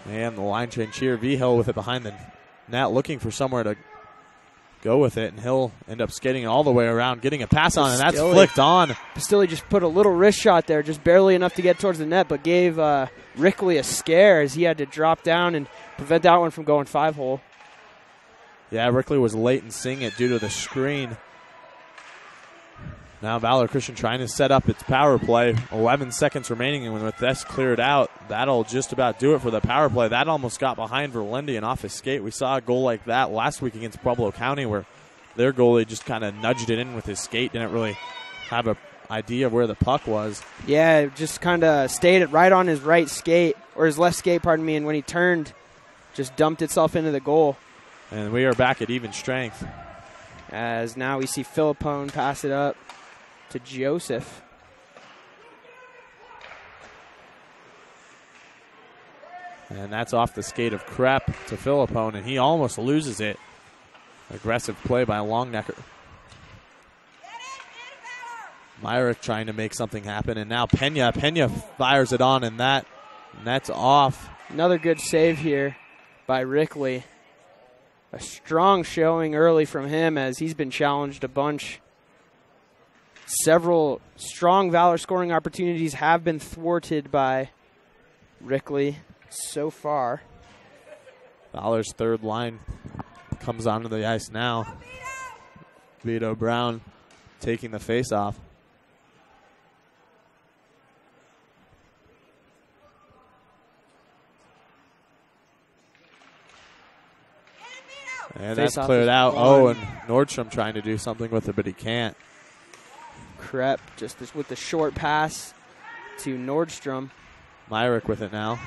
And the line change here. V-Hill with it behind the net, looking for somewhere to go with it, and he'll end up skating all the way around, getting a pass on, and that's flicked on. Bastilli just put a little wrist shot there, just barely enough to get towards the net, but gave Rickley a scare as he had to drop down and prevent that one from going 5-hole. Yeah, Rickley was late in seeing it due to the screen. Now Valor Christian trying to set up its power play. 11 seconds remaining, and with this cleared out, that'll just about do it for the power play. That almost got behind Verlinde and off his skate. We saw a goal like that last week against Pueblo County where their goalie just kind of nudged it in with his skate, didn't really have an idea of where the puck was. Yeah, it just kind of stayed right on his right skate, or his left skate, pardon me, and when he turned, just dumped itself into the goal. And we are back at even strength. As now we see Philippone pass it up to Joseph. And that's off the skate of Krepp to Philippone, and he almost loses it. Aggressive play by Longnecker. Myrick trying to make something happen, and now Pena. Pena fires it on, and that's off. Another good save here by Rickley. A strong showing early from him as he's been challenged a bunch. Several strong Valor scoring opportunities have been thwarted by Rickley so far. Valor's third line comes onto the ice now. Vito Brown taking the faceoff. And that's cleared out. Oh, and Nordstrom trying to do something with it, but he can't. Krepp just with the short pass to Nordstrom. Myrick with it now.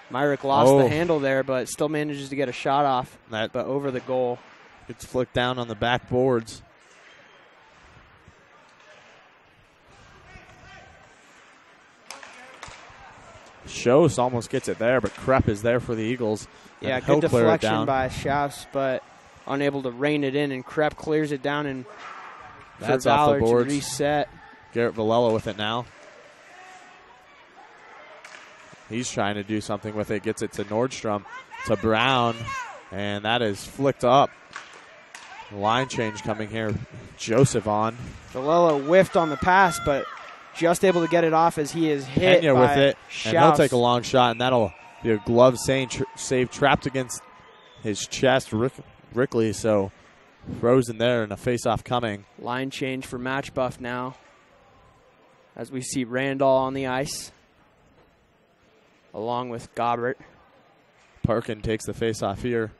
Myrick lost the handle there, but still manages to get a shot off, but over the goal. It's flicked down on the back boards. Schoos almost gets it there, but Krepp is there for the Eagles. Yeah, good deflection by Schaus, but unable to rein it in, and Krepp clears it down, and that's off the boards. To reset. Garrett Villela with it now. He's trying to do something with it. Gets it to Nordstrom, to Brown, and that is flicked up. Line change coming here. Joseph on. Villela whiffed on the pass, but just able to get it off as he is hit Pena by with it, Schaus. and he'll take a long shot, and that'll be a glove save trapped against his chest. Rickley, so frozen there, and a face-off coming. Line change for Machebeuf now, as we see Randall on the ice, along with Gobbert. Parkin takes the face-off here,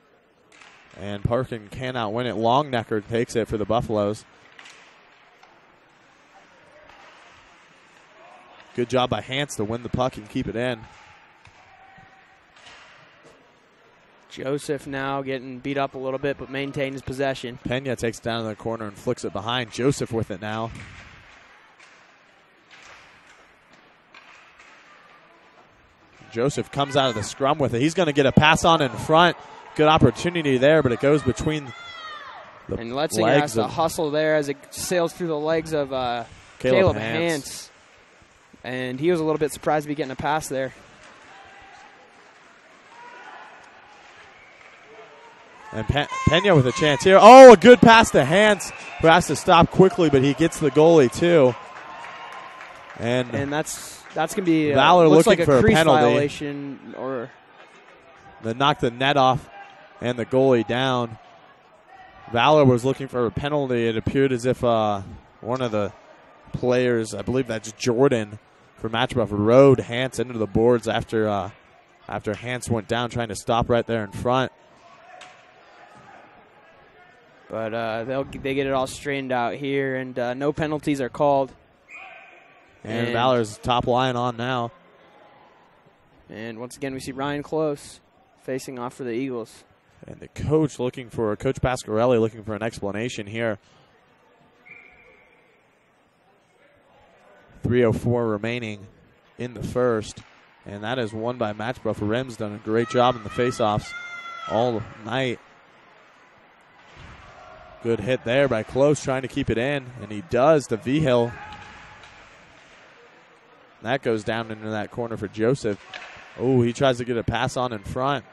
and Parkin cannot win it. Longnecker takes it for the Buffaloes. Good job by Hance to win the puck and keep it in. Joseph now getting beat up a little bit, but maintains possession. Pena takes it down to the corner and flicks it behind. Joseph with it now. Joseph comes out of the scrum with it. He's going to get a pass on in front. Good opportunity there, but it goes between the and Letzinger has to hustle there as it sails through the legs of Caleb Hance. And he was a little bit surprised to be getting a pass there. And Pena with a chance here. Oh, a good pass to Hance, who has to stop quickly, but he gets the goalie too. And that's going to be Valor looking like for a penalty. Violation or they knocked the net off and the goalie down. Valor was looking for a penalty. It appeared as if one of the players, I believe that's Jordan for Machebeuf, rode Hance into the boards after Hance went down, trying to stop right there in front. But they get it all straightened out here, and no penalties are called. And Valor's top line on now. And once again, we see Ryan Close facing off for the Eagles. And the coach Coach Pasquarelli looking for an explanation here. 3:04 remaining in the first. And that is won by Machebeuf. Rem's done a great job in the faceoffs all night. Good hit there by Close, trying to keep it in. And he does to V-Hill. That goes down into that corner for Joseph. Oh, he tries to get a pass on in front.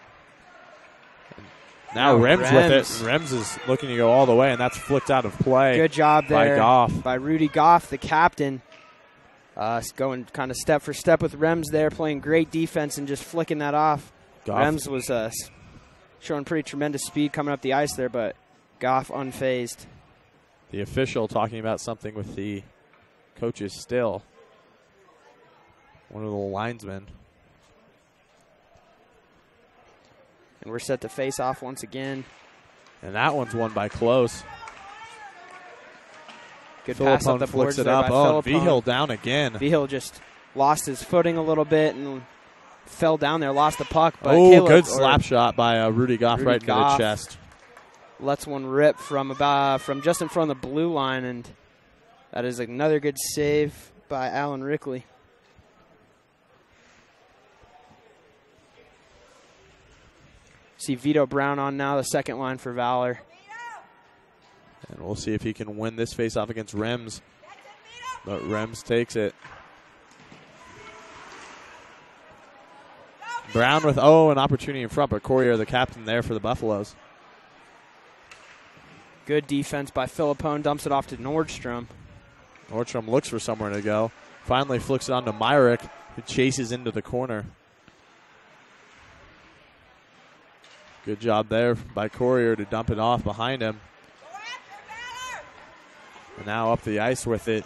Now Rems with it. Rems is looking to go all the way, and that's flicked out of play. Good job there by Goff. By Rudy Goff, the captain. Going kind of step for step with Rems there, playing great defense and just flicking that off. Goff. Rems was showing pretty tremendous speed coming up the ice there, but Goff unfazed. The official talking about something with the coaches still. One of the linesmen. And we're set to face off once again. And that one's won by close. Good pass up the boards there by Philippone. Vigil down again. Vigil just lost his footing a little bit and fell down there, lost the puck. But good slap shot by Rudy Goff right into the chest. Lets one rip from just in front of the blue line, and that is another good save by Alan Rickley. See Vito Brown on now, the second line for Valor. And we'll see if he can win this faceoff against Rems. But Rems takes it. Brown with, an opportunity in front, but Corrier, the captain there for the Buffaloes. Good defense by Philippone, dumps it off to Nordstrom. Nordstrom looks for somewhere to go. Finally flicks it on to Myrick, who chases into the corner. Good job there by Corrier to dump it off behind him. And now up the ice with it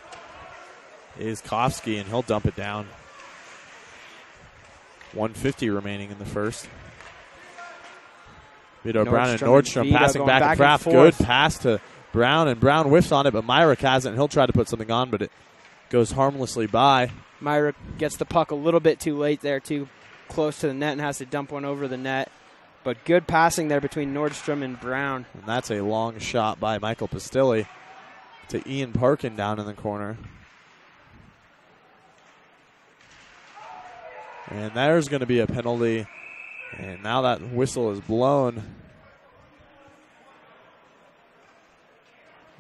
is Kofsky, and he'll dump it down. 1:50 remaining in the first. Vito Brown and Nordstrom passing back and forth. Good pass to Brown, and Brown whiffs on it, but Myrick has it, and he'll try to put something on, but it goes harmlessly by. Myrick gets the puck a little bit too late there, too close to the net, and has to dump one over the net. But good passing there between Nordstrom and Brown. And that's a long shot by Michael Pastilli to Ian Parkin down in the corner. And there's going to be a penalty. And now that whistle is blown.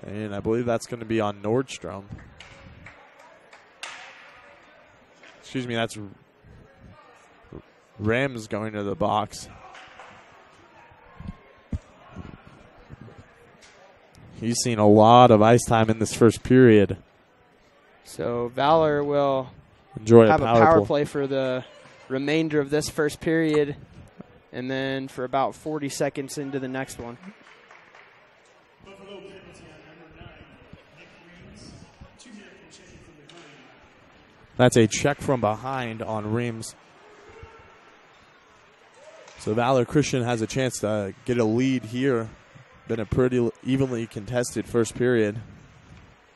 And I believe that's going to be on Nordstrom. Excuse me, that's Rams going to the box. He's seen a lot of ice time in this first period. So Valor will have a power play for the remainder of this first period, and then for about 40 seconds into the next one. That's a check from behind on Reams. So Valor Christian has a chance to get a lead here. Been a pretty evenly contested first period.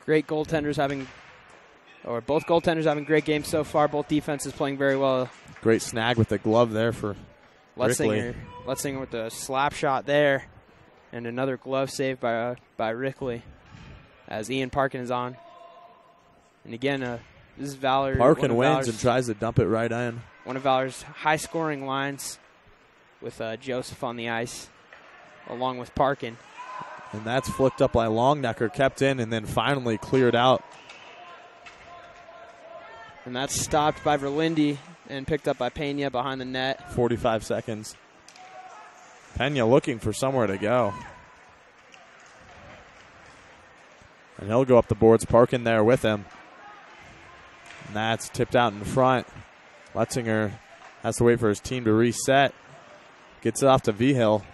Both goaltenders having great games so far. Both defenses playing very well. Great snag with the glove there for Rickley. Letzinger with the slap shot there, and another glove save by Rickley as Ian Parkin is on. And again, this is Valor. Parkin wins and tries to dump it right in. One of Valor's high-scoring lines with Joseph on the ice, along with Parkin. And that's flicked up by Longnecker, kept in, and then finally cleared out. And that's stopped by Verlinde and picked up by Pena behind the net. 45 seconds. Pena looking for somewhere to go. And he'll go up the boards, Parkin there with him. And that's tipped out in front. Letzinger has to wait for his team to reset. Gets it off to Vigil.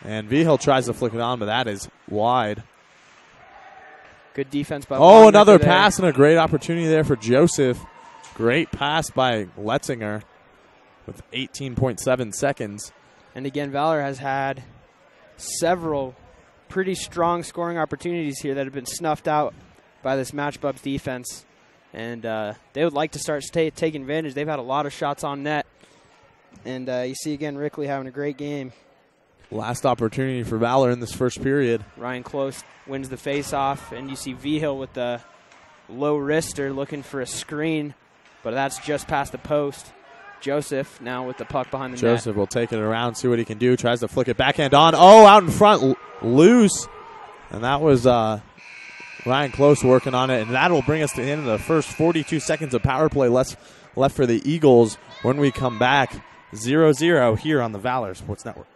And Vigil tries to flick it on, but that is wide. Good defense by another pass and a great opportunity there for Joseph. Great pass by Letzinger with 18.7 seconds. And again, Valor has had several pretty strong scoring opportunities here that have been snuffed out by this Machebeuf defense. And they would like to start taking advantage. They've had a lot of shots on net. And you see, again, Rickley having a great game. Last opportunity for Valor in this first period. Ryan Close wins the face-off, and you see Vigil with the low wrister looking for a screen, but that's just past the post. Joseph now with the puck behind the net. Joseph will take it around, see what he can do. Tries to flick it backhand on. Out in front, loose. And that was Ryan Close working on it, and that will bring us to the end of the first 42 seconds of power play left for the Eagles. When we come back, 0-0 here on the Valor Sports Network.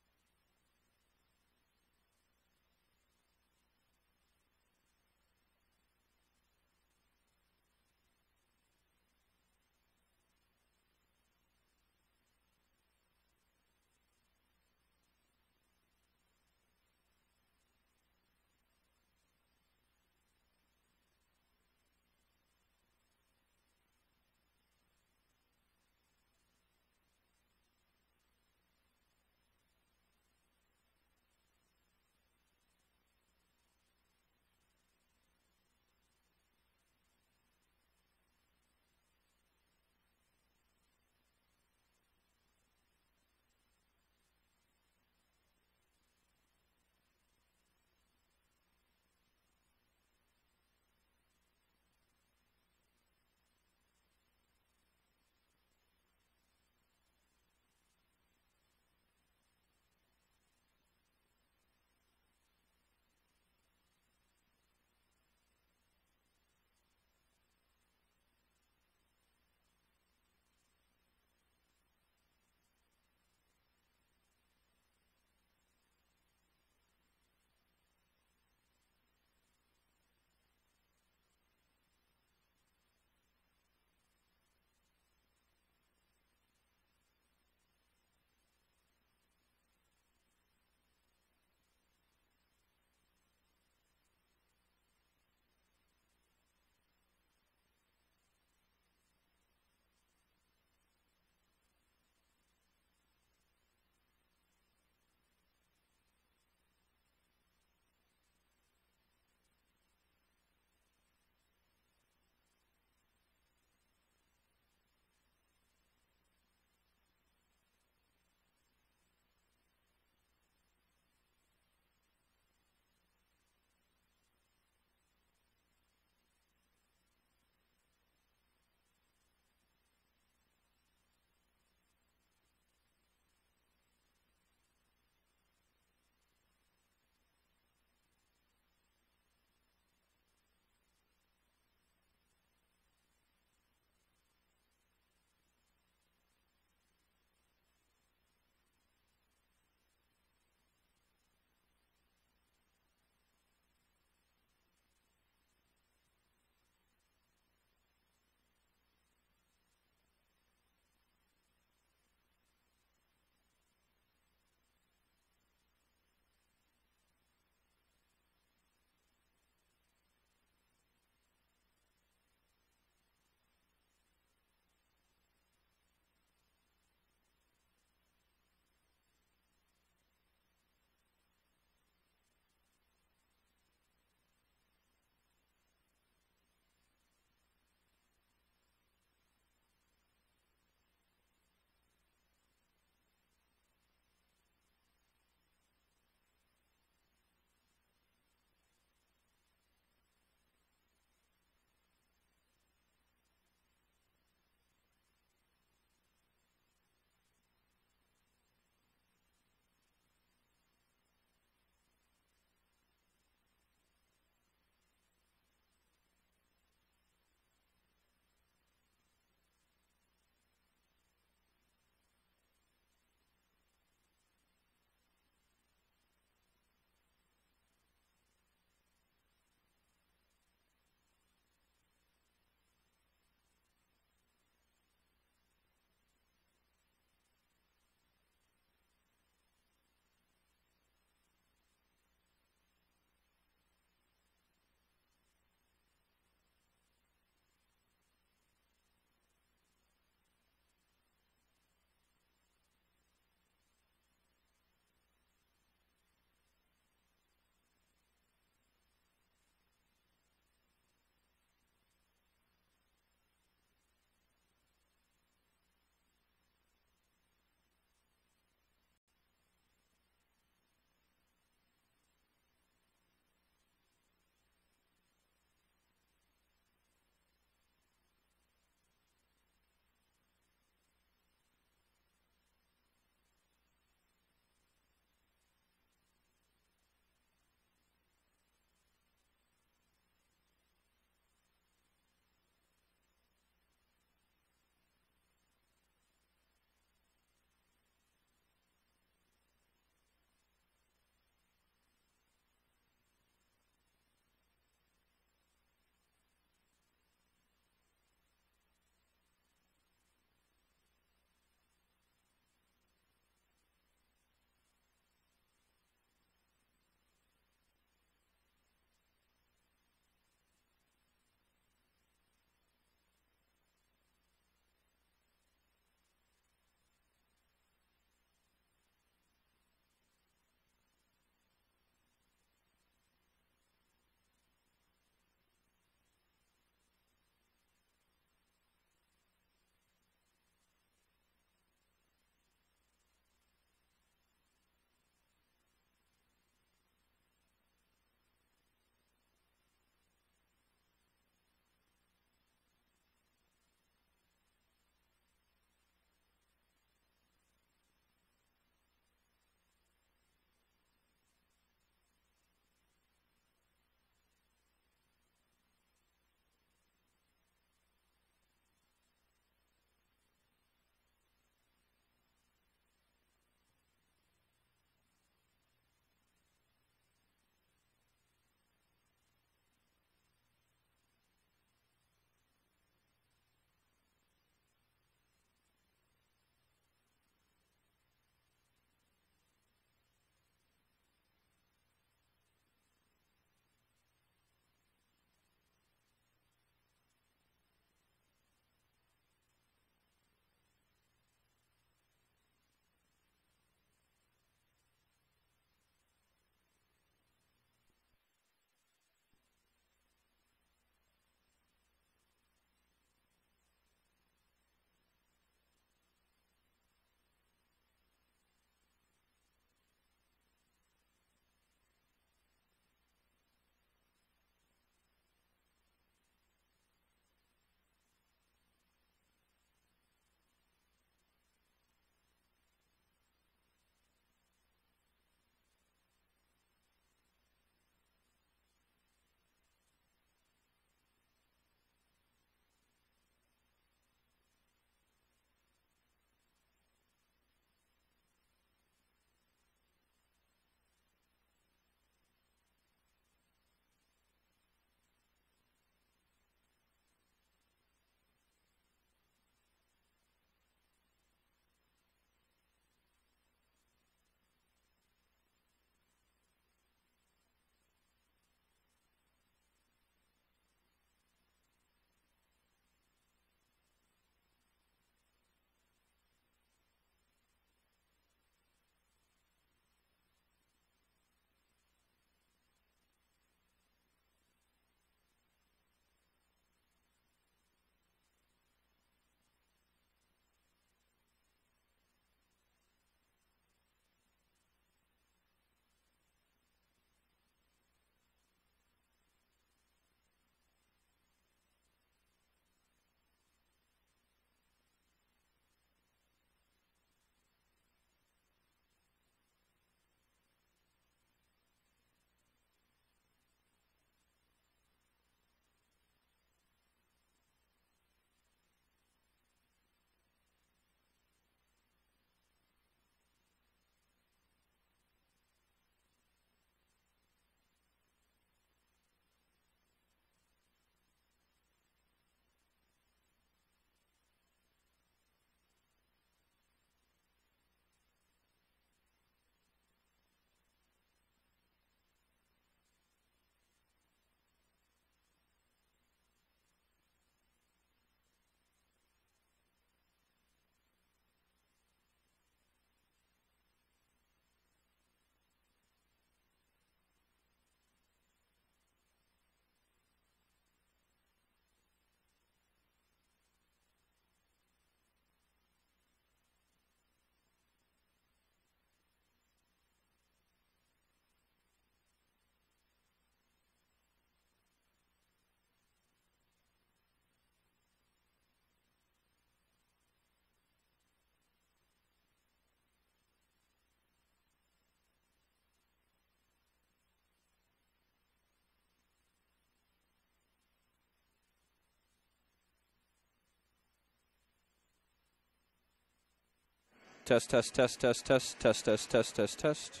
Test, test, test, test, test, test, test, test, test, test.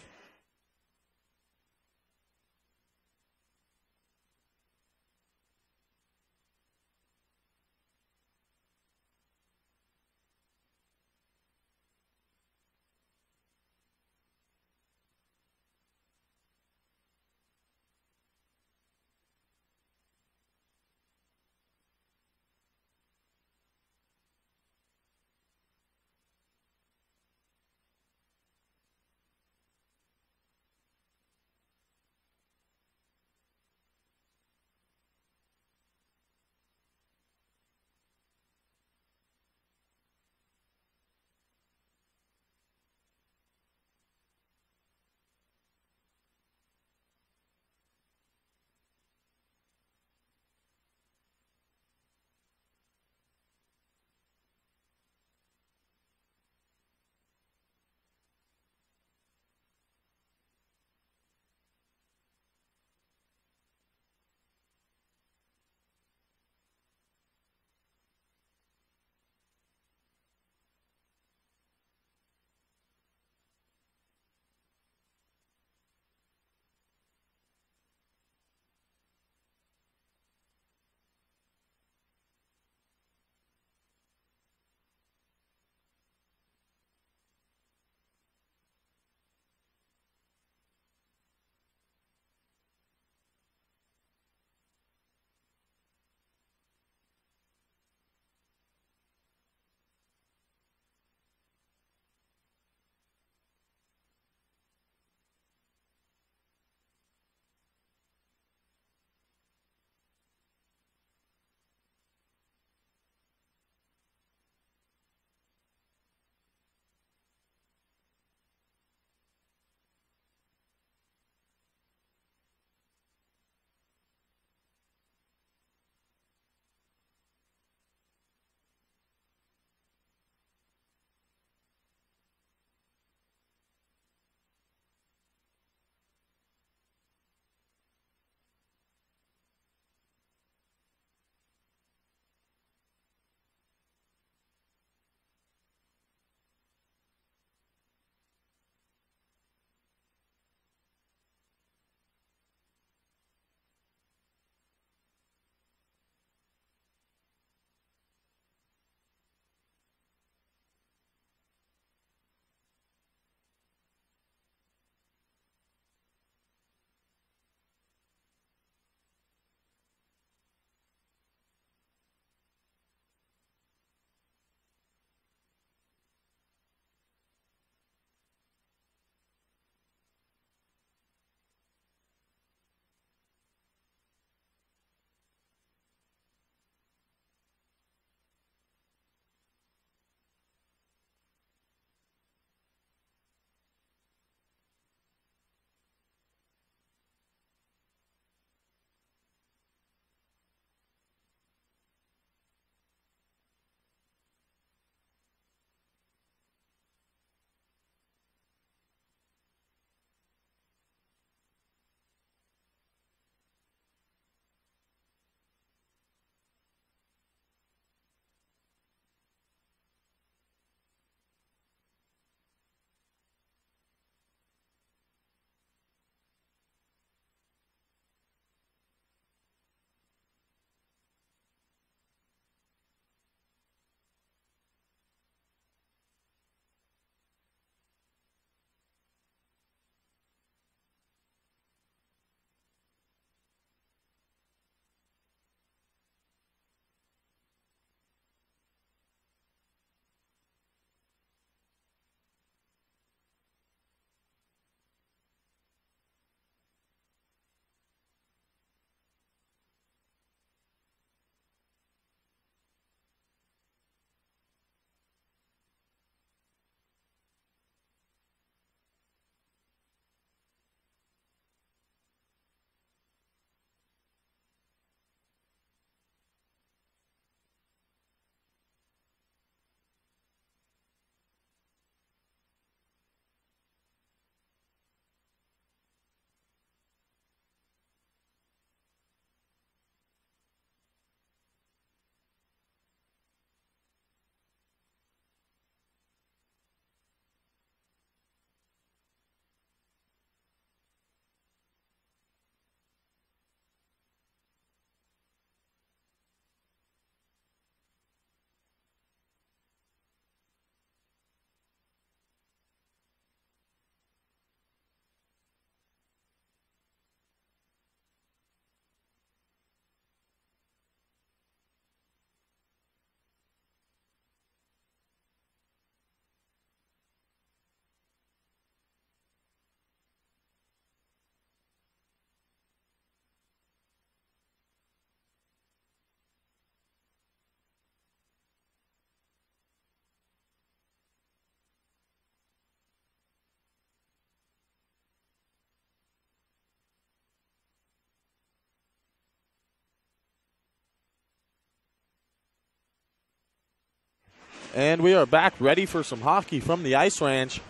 And we are back ready for some hockey from the ice ranch.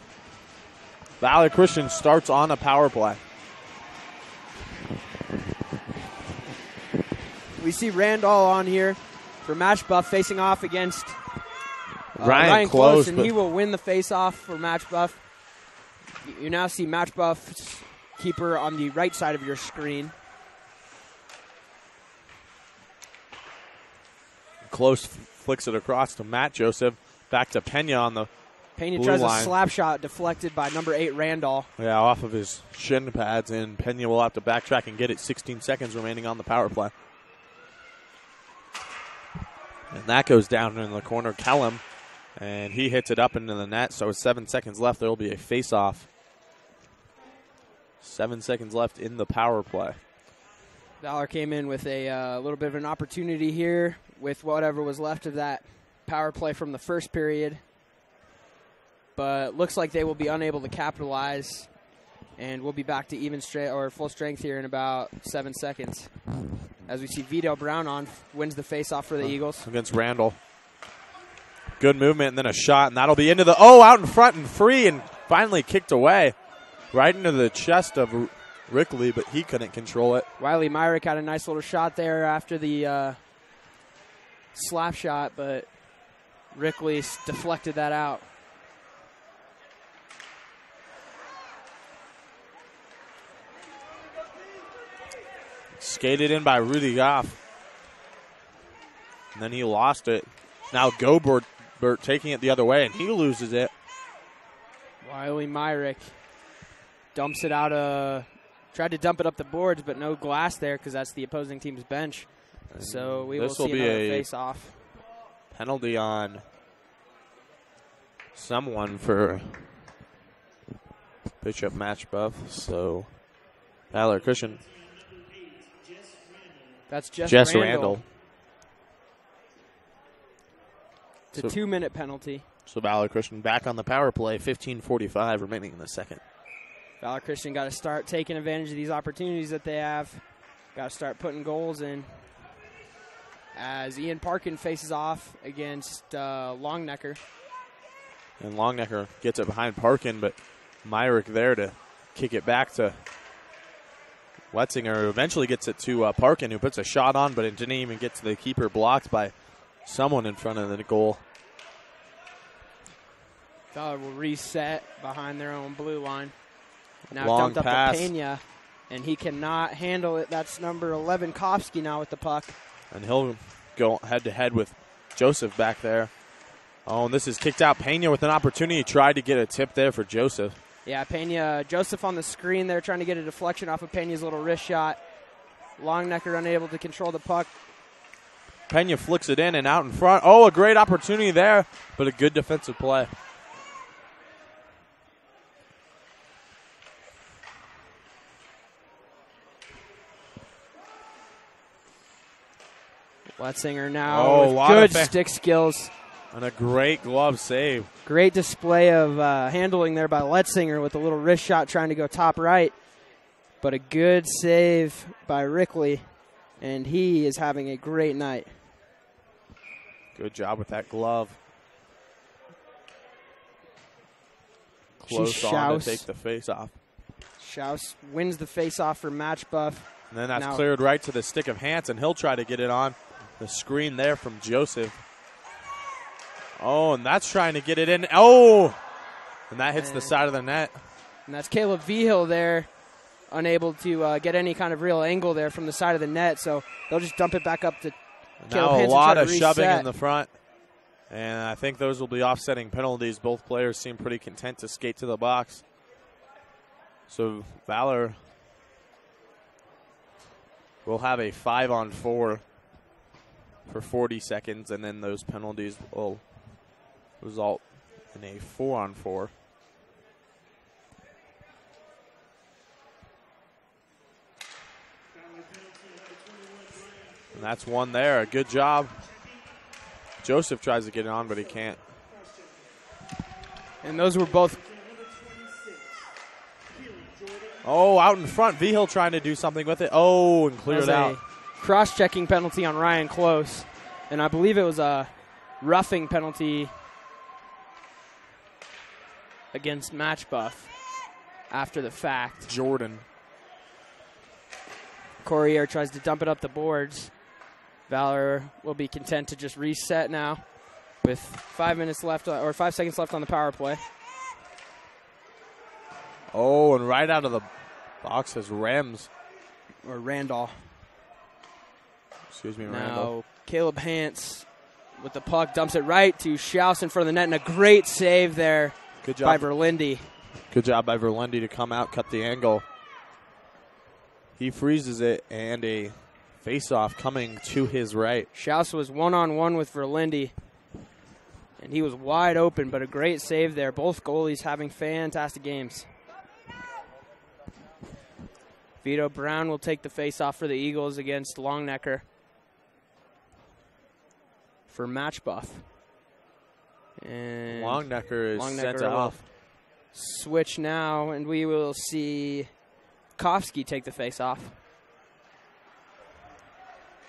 Valor Christian starts on a power play. We see Randall on here for Machebeuf facing off against Ryan Close, Close, and he will win the face-off for Machebeuf. You now see Machebeuf's keeper on the right side of your screen. Close flicks it across to Matt Joseph. Back to Pena on the Pena blue tries line. a slap shot deflected by number 8, Randall. Yeah, off of his shin pads, and Pena will have to backtrack and get it. 16 seconds remaining on the power play. And that goes down in the corner. Kellum, and he hits it up into the net, so with 7 seconds left, there will be a face-off. 7 seconds left in the power play. Valor came in with a little bit of an opportunity here with whatever was left of that power play from the first period. But looks like they will be unable to capitalize, and we'll be back to even strength or full strength here in about 7 seconds. As we see Vito Brown wins the face-off for the Eagles. Against Randall. Good movement, and then a shot, and that'll be into the, out in front and free, and finally kicked away. Right into the chest of Rickley, but he couldn't control it. Wiley Myrick had a nice little shot there after the slap shot, but Rickley deflected that out. Skated in by Rudy Goff. And then he lost it. Now Gobert taking it the other way, and he loses it. Wiley Myrick dumps it out. Tried to dump it up the boards, but no glass there because that's the opposing team's bench. So we will see another face-off. Penalty on someone for Bishop Machebeuf. So Valor Christian. That's Jess Randall. It's a 2-minute penalty. So Valor Christian back on the power play. 15:45 remaining in the second. Valor Christian got to start taking advantage of these opportunities that they have. Got to start putting goals in. As Ian Parkin faces off against Longnecker. And Longnecker gets it behind Parkin, but Myrick there to kick it back to Wetzinger, who eventually gets it to Parkin, who puts a shot on, but it didn't even get to the keeper, blocked by someone in front of the goal. Valor will reset behind their own blue line. Now Long dumped pass. up to Pena, and he cannot handle it. That's number 11, Kopsky, now with the puck. And he'll go head-to-head with Joseph back there. Oh, and this is kicked out. Pena with an opportunity. Tried to get a tip there for Joseph. Yeah, Pena, Joseph on the screen there trying to get a deflection off of Pena's little wrist shot. Longnecker unable to control the puck. Pena flicks it in and out in front. Oh, a great opportunity there, but a good defensive play. Wetzinger now with good stick skills. And a great glove save. Great display of handling there by Letzinger with a little wrist shot trying to go top right. But a good save by Rickley, and he is having a great night. Good job with that glove. Close on to take the face off. Schaus wins the face off for Machebeuf. And then that's cleared right to the stick of Hansen. He'll try to get it on the screen there from Joseph. Oh, and that's trying to get it in. Oh! And that hits the side of the net. And that's Caleb Vigil there, unable to get any kind of real angle there from the side of the net. So they'll just dump it back up to Caleb Hansen. Now a lot of shoving in the front. And I think those will be offsetting penalties. Both players seem pretty content to skate to the box. So Valor will have a 5-on-4 for 40 seconds, and then those penalties will result in a 4-on-4. And that's one there. A good job. Joseph tries to get it on, but he can't. And those were both. Oh, out in front. Vigil trying to do something with it. Oh, and clear it out. Cross-checking penalty on Ryan Close. And I believe it was a roughing penalty against Machebeuf after the fact. Jordan. Courier tries to dump it up the boards. Valor will be content to just reset now with 5 minutes left, or 5 seconds left on the power play. Oh, and right out of the box is Rems. Or Randall. Excuse me, Now, Randall. Caleb Hance with the puck dumps it right to Schaus in front of the net, and a great save there Good by job. Verlinde. Good job by Verlinde to come out, cut the angle. He freezes it, and a face-off coming to his right. Schaus was one-on-one with Verlinde, and he was wide open, but a great save there. Both goalies having fantastic games. Vito Brown will take the face-off for the Eagles against Longnecker for Machebeuf. And Longnecker is sent will off. switch now, and we will see Kofsky take the face-off.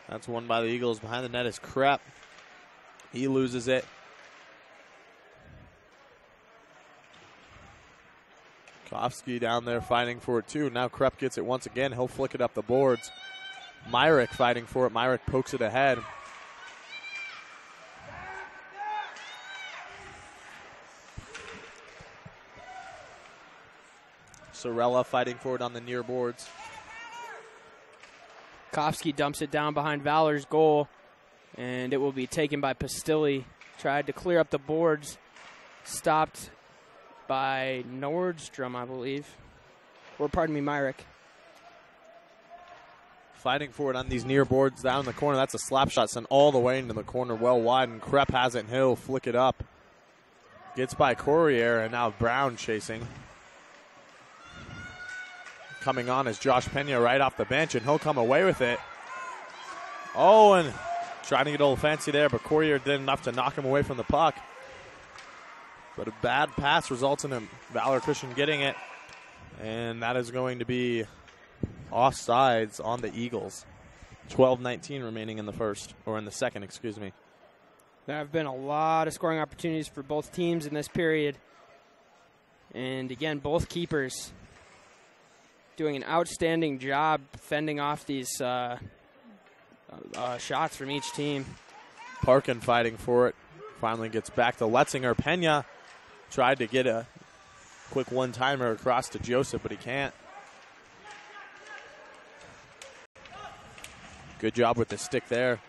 That's won by the Eagles. Behind the net is Krepp. He loses it. Kofsky down there fighting for it too. Now Krepp gets it once again. He'll flick it up the boards. Myrick fighting for it. Myrick pokes it ahead. Sorella fighting for it on the near boards. Kofsky dumps it down behind Valor's goal, and it will be taken by Pastilli. Tried to clear up the boards. Stopped by Nordstrom, I believe. Or, pardon me, Myrick. Fighting for it on these near boards down the corner. That's a slap shot sent all the way into the corner, well wide, and Krepp has it, and he'll flick it up. Gets by Courier, and now Brown chasing. Coming on is Josh Pena right off the bench, and he'll come away with it. Oh, and trying to get a little fancy there, but Courier did enough to knock him away from the puck. But a bad pass results in Valor Christian getting it, and that is going to be offsides on the Eagles. 12:19 remaining in the first, or in the second, excuse me. There have been a lot of scoring opportunities for both teams in this period. And again, both keepers doing an outstanding job fending off these shots from each team. Parkin fighting for it. Finally gets back to Letzinger. Pena tried to get a quick one-timer across to Joseph, but he can't. Good job with the stick there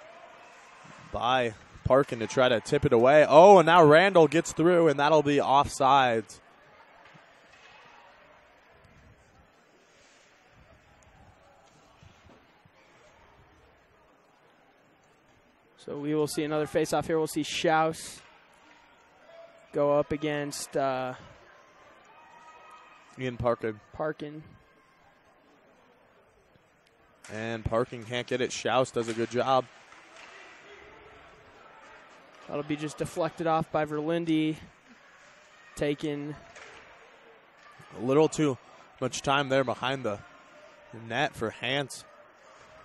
by Parkin to try to tip it away. Oh, and now Randall gets through, and that'll be offsides. So we will see another face-off here. We'll see Schaus go up against Ian Parkin. Parkin. And Parkin can't get it. Schaus does a good job. That'll be just deflected off by Verlinde. Taken. A little too much time there behind the net for Hance.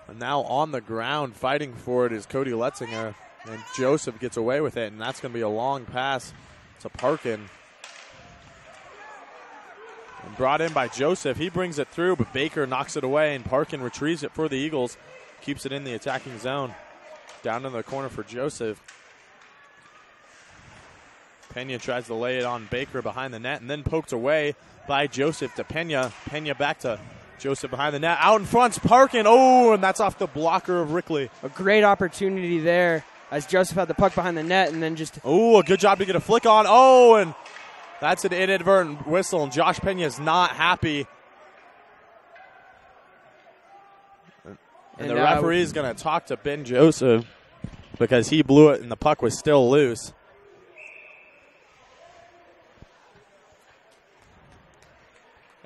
And now on the ground fighting for it is Cody Letzinger. And Joseph gets away with it, and that's going to be a long pass to Parkin. And brought in by Joseph. He brings it through, but Baker knocks it away, and Parkin retrieves it for the Eagles. Keeps it in the attacking zone. Down in the corner for Joseph. Pena tries to lay it on Baker behind the net, and then poked away by Joseph to Pena. Pena back to Joseph behind the net. Out in front's Parkin. Oh, and that's off the blocker of Rickley. A great opportunity there as Joseph had the puck behind the net and then just... Oh, a good job to get a flick on. Oh, and that's an inadvertent whistle, and Josh Pena is not happy. And the referee is going to talk to Ben Joseph because he blew it and the puck was still loose.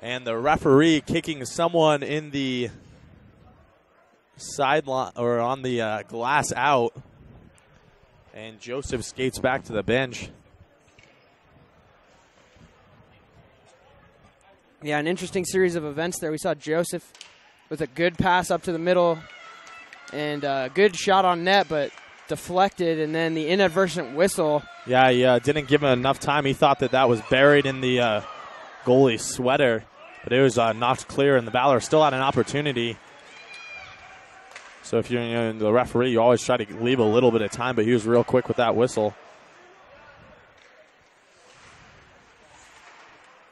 And the referee kicking someone in the sideline or on the glass out. And Joseph skates back to the bench. Yeah, an interesting series of events there. We saw Joseph with a good pass up to the middle and a good shot on net, but deflected, and then the inadvertent whistle. Yeah, he didn't give him enough time. He thought that was buried in the goalie's sweater, but it was knocked clear, and the Valor still had an opportunity. So if you're the referee, you always try to leave a little bit of time, but he was real quick with that whistle.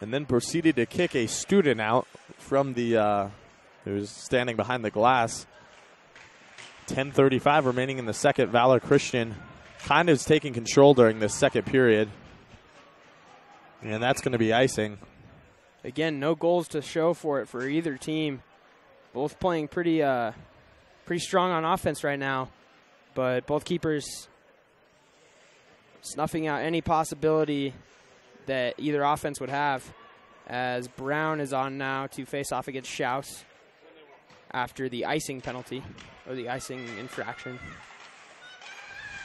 And then proceeded to kick a student out from the who was standing behind the glass. 10:35 remaining in the second. Valor Christian kind of is taking control during this second period. And that's going to be icing. Again, no goals to show for it for either team. Both playing pretty strong on offense right now. But both keepers snuffing out any possibility that either offense would have, as Brown is on now to face off against Schaus after the icing penalty, or the icing infraction.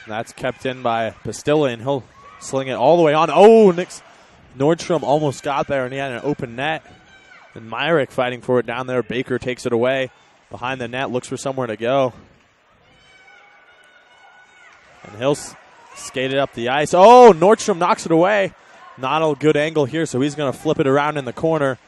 That's kept in by Pastilla, and he'll sling it all the way on. Oh, Nordstrom almost got there, and he had an open net. And Myrick fighting for it down there. Baker takes it away behind the net, looks for somewhere to go. And he'll skate it up the ice. Oh, Nordstrom knocks it away. Not a good angle here, so he's going to flip it around in the corner.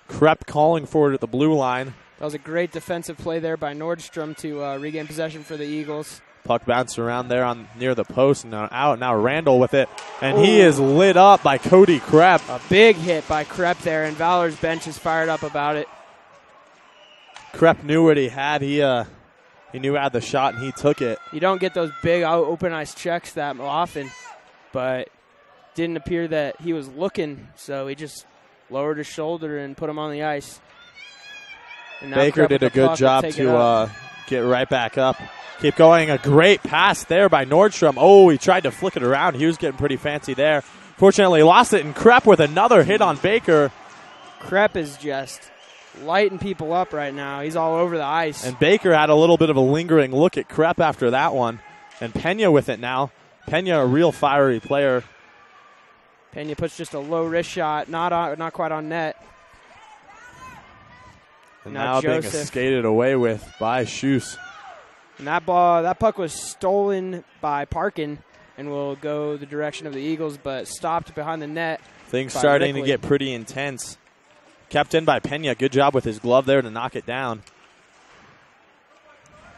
Krepp calling for it at the blue line. That was a great defensive play there by Nordstrom to regain possession for the Eagles. Puck bounced around there near the post, and out. Now Randall with it, and he is lit up by Cody Krepp. A big hit by Krepp there, and Valor's bench is fired up about it. Krepp knew what he had. He knew he had the shot, and he took it. You don't get those big open ice checks that often, but didn't appear that he was looking, so he just lowered his shoulder and put him on the ice. Baker did a good job to get right back up. Keep going. A great pass there by Nordstrom. Oh, he tried to flick it around. He was getting pretty fancy there. Fortunately, lost it, and Krepp with another hit on Baker. Krepp is just lighting people up right now. He's all over the ice. And Baker had a little bit of a lingering look at Krepp after that one. And Pena with it now. Pena, a real fiery player. Pena puts just a low wrist shot, not quite on net. And now being skated away with by Schuss. And that puck was stolen by Parkin and will go the direction of the Eagles, but stopped behind the net. Things starting to get pretty intense. Kept in by Pena. Good job with his glove there to knock it down.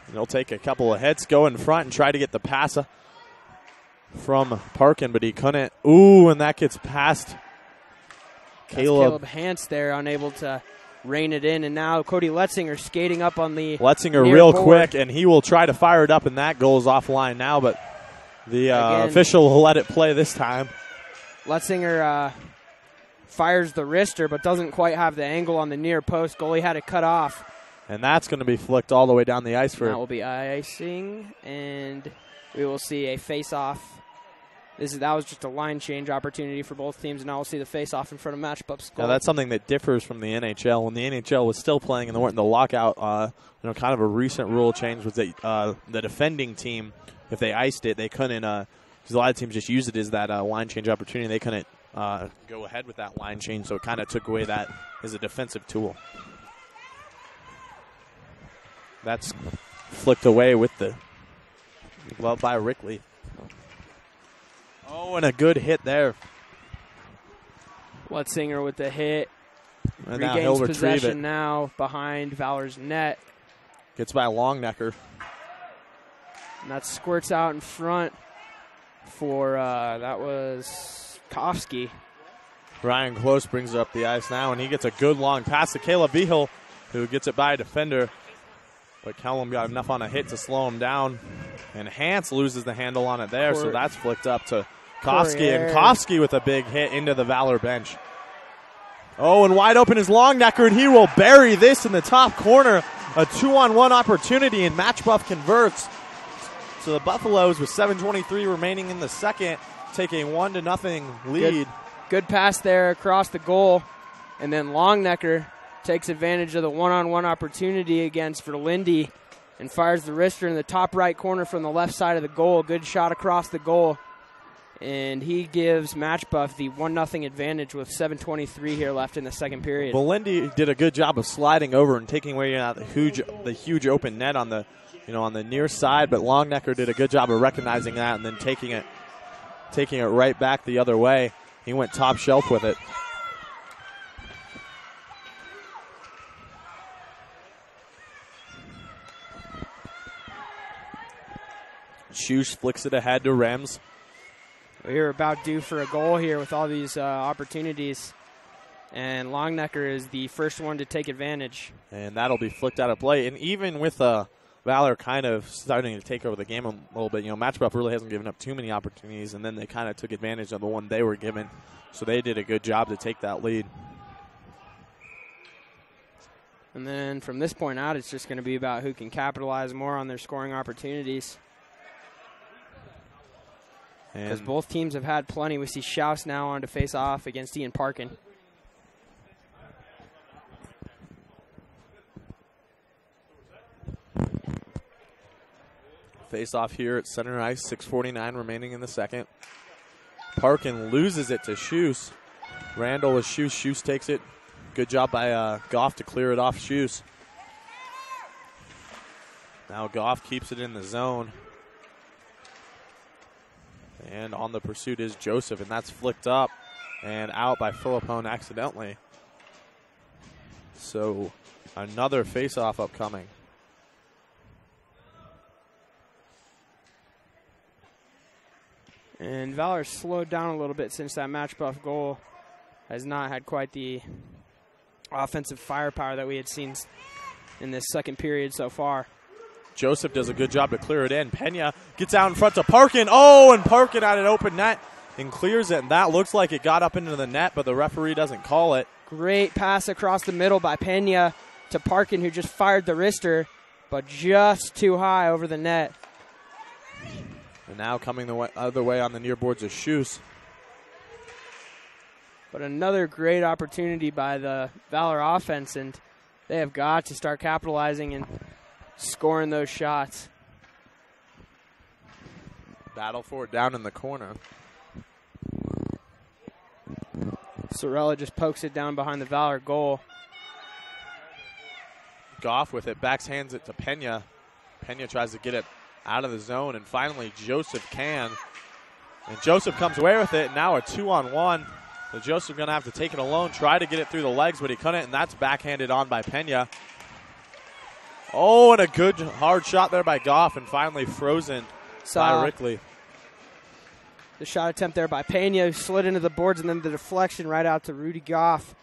And he'll take a couple of hits, go in front, and try to get the pass from Parkin, but he couldn't. Ooh, and that gets past Caleb Hance there, unable to rein it in, and now Cody Letzinger skating up on the Letzinger real quick, and he will try to fire it up, and that goal is offline now, but the official will let it play this time. Letzinger fires the wrister, but doesn't quite have the angle on the near post. Goalie had it cut off. And that's going to be flicked all the way down the ice for. That will be icing, and we will see a face-off. That was just a line change opportunity for both teams, and now we'll see the face-off in front of Machebeuf's goal. Now that's something that differs from the NHL. When the NHL was still playing and they weren't in the lockout, kind of a recent rule change was that the defending team, if they iced it, they couldn't. Because a lot of teams just use it as that line change opportunity. They couldn't go ahead with that line change, so it kind of took away that as a defensive tool. That's flicked away with the glove by Rickley. Oh, and a good hit there. Letzinger with the hit. And regains possession now behind Valor's net. Gets by Longnecker. And that squirts out in front for, that was Kofsky. Ryan Close brings it up the ice now, and he gets a good long pass to Caleb Vigil, who gets it by a defender. But Kellum got enough on a hit to slow him down. And Hance loses the handle on it there, so that's flicked up to Kofsky. And Kofsky with a big hit into the Valor bench. Oh, and wide open is Longnecker, and he will bury this in the top corner. A 2-on-1 opportunity, and Machebeuf converts. So the Buffaloes, with 7:23 remaining in the second, take a 1-0 lead. Good pass there across the goal. And then Longnecker takes advantage of the one-on-one opportunity against Verlinde and fires the wrister in the top right corner from the left side of the goal. Good shot across the goal. And he gives Machebeuf the 1-0 advantage with 7:23 here left in the second period. Verlinde did a good job of sliding over and taking away the huge open net on the on the near side, but Longnecker did a good job of recognizing that and then taking it right back the other way. He went top shelf with it. Schuss flicks it ahead to Rems. We were about due for a goal here with all these opportunities, and Longnecker is the first one to take advantage. And that'll be flicked out of play. And even with Valor kind of starting to take over the game a little bit, Machebeuf really hasn't given up too many opportunities, and then they kind of took advantage of the one they were given. So they did a good job to take that lead. And then from this point out, it's just going to be about who can capitalize more on their scoring opportunities. Because both teams have had plenty. We see Schaus now on to face off against Ian Parkin. Face off here at center ice, 6:49 remaining in the second. Parkin loses it to Schuss. Randall with Schuss. Schuss takes it. Good job by Goff to clear it off Schuss. Now Goff keeps it in the zone. And on the pursuit is Joseph, and that's flicked up and out by Philippone accidentally. So another face-off upcoming. And Valor slowed down a little bit since that Machebeuf goal. Has not had quite the offensive firepower that we had seen in this second period so far. Joseph does a good job to clear it in. Pena gets out in front to Parkin. Oh, and Parkin at an open net and clears it. And that looks like it got up into the net, but the referee doesn't call it. Great pass across the middle by Pena to Parkin, who just fired the wrister, but just too high over the net. And now coming the other way on the near boards is Schuss. But another great opportunity by the Valor offense, and they have got to start capitalizing and scoring those shots. Battle for it down in the corner. Sorella just pokes it down behind the Valor goal. Goff with it, backhands it to Pena. Pena tries to get it out of the zone, and finally Joseph can. And Joseph comes away with it, and now a 2-on-1. So Joseph going to have to take it alone, try to get it through the legs, but he couldn't, and that's backhanded on by Pena. Oh, and a good hard shot there by Goff, and finally frozen by Rickley. The shot attempt there by Pena, who slid into the boards, and then the deflection right out to Rudy Goff,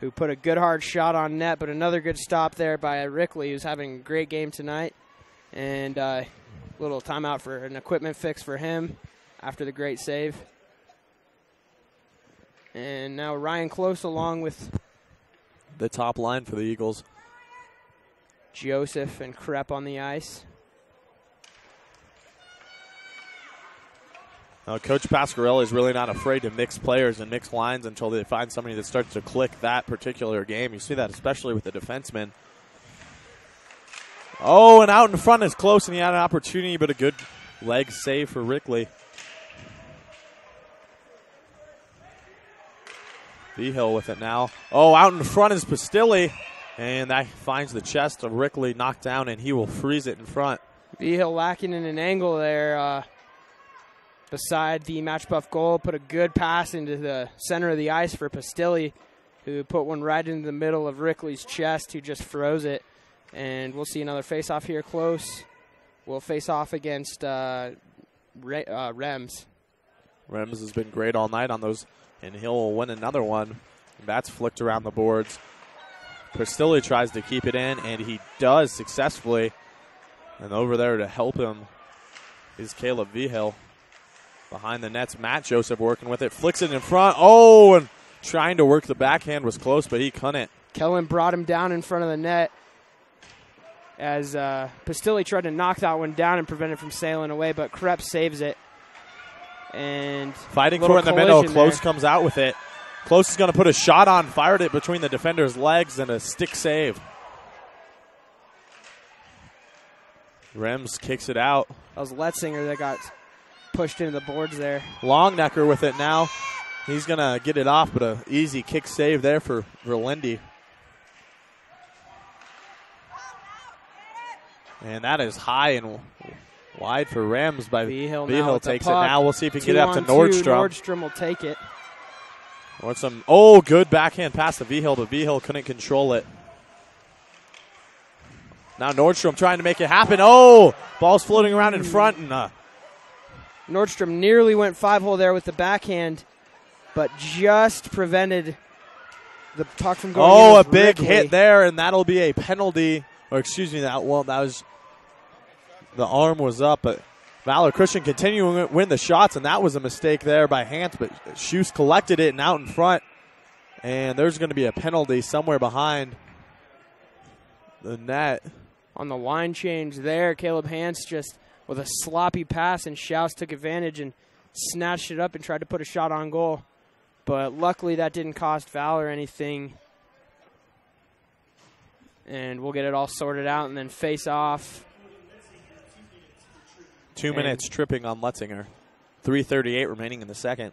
who put a good hard shot on net, but another good stop there by Rickley, who's having a great game tonight. And a little timeout for an equipment fix for him after the great save. And now Ryan Close along with the top line for the Eagles. Joseph and Krepp on the ice. Now, Coach Pasquarelli is really not afraid to mix players and mix lines until they find somebody that starts to click that particular game. You see that especially with the defensemen. Oh, and out in front is Close, and he had an opportunity, but a good leg save for Rickley. Vigil with it now. Oh, out in front is Pastilli, and that finds the chest of Rickley knocked down, and he will freeze it in front. Vigil lacking in an angle there beside the Machebeuf goal. Put a good pass into the center of the ice for Pastilli, who put one right into the middle of Rickley's chest, who just froze it. And we'll see another face-off here. Close will face off against Rems. Rems has been great all night on those, and he'll win another one. That's flicked around the boards. Pastilli tries to keep it in, and he does successfully. And over there to help him is Caleb Vigil. Behind the nets, Matt Joseph working with it. Flicks it in front. Oh, and trying to work the backhand was close, but he couldn't. Kellen brought him down in front of the net as Pastilli tried to knock that one down and prevent it from sailing away, but Krepp saves it. And fighting for it in the middle. Close comes out with it. Close is going to put a shot on, fired it between the defender's legs, and a stick save. Rems kicks it out. That was Letzinger that got pushed into the boards there. Longnecker with it now. He's going to get it off, but an easy kick save there for Verlindy. And that is high and wide for Rems by Vigil takes it now. We'll see if he can get up to 2-on-2. Nordstrom. Nordstrom will take it. Good backhand pass to Vigil, but Vigil couldn't control it. Now Nordstrom trying to make it happen. Oh, ball's floating around in front. And Nordstrom nearly went 5-hole there with the backhand, but just prevented the puck from going in. Oh, a big hit there, and that'll be a penalty. Or excuse me, that was the arm was up, but Valor Christian continuing to win the shots, and that was a mistake there by Hans, but Schuss collected it and out in front. And there's going to be a penalty somewhere behind the net. On the line change there, Caleb Hans just with a sloppy pass, and Schaus took advantage and snatched it up and tried to put a shot on goal. But luckily that didn't cost Valor anything. And we'll get it all sorted out and then face off. 2 minutes tripping on Letzinger. 3:38 remaining in the second.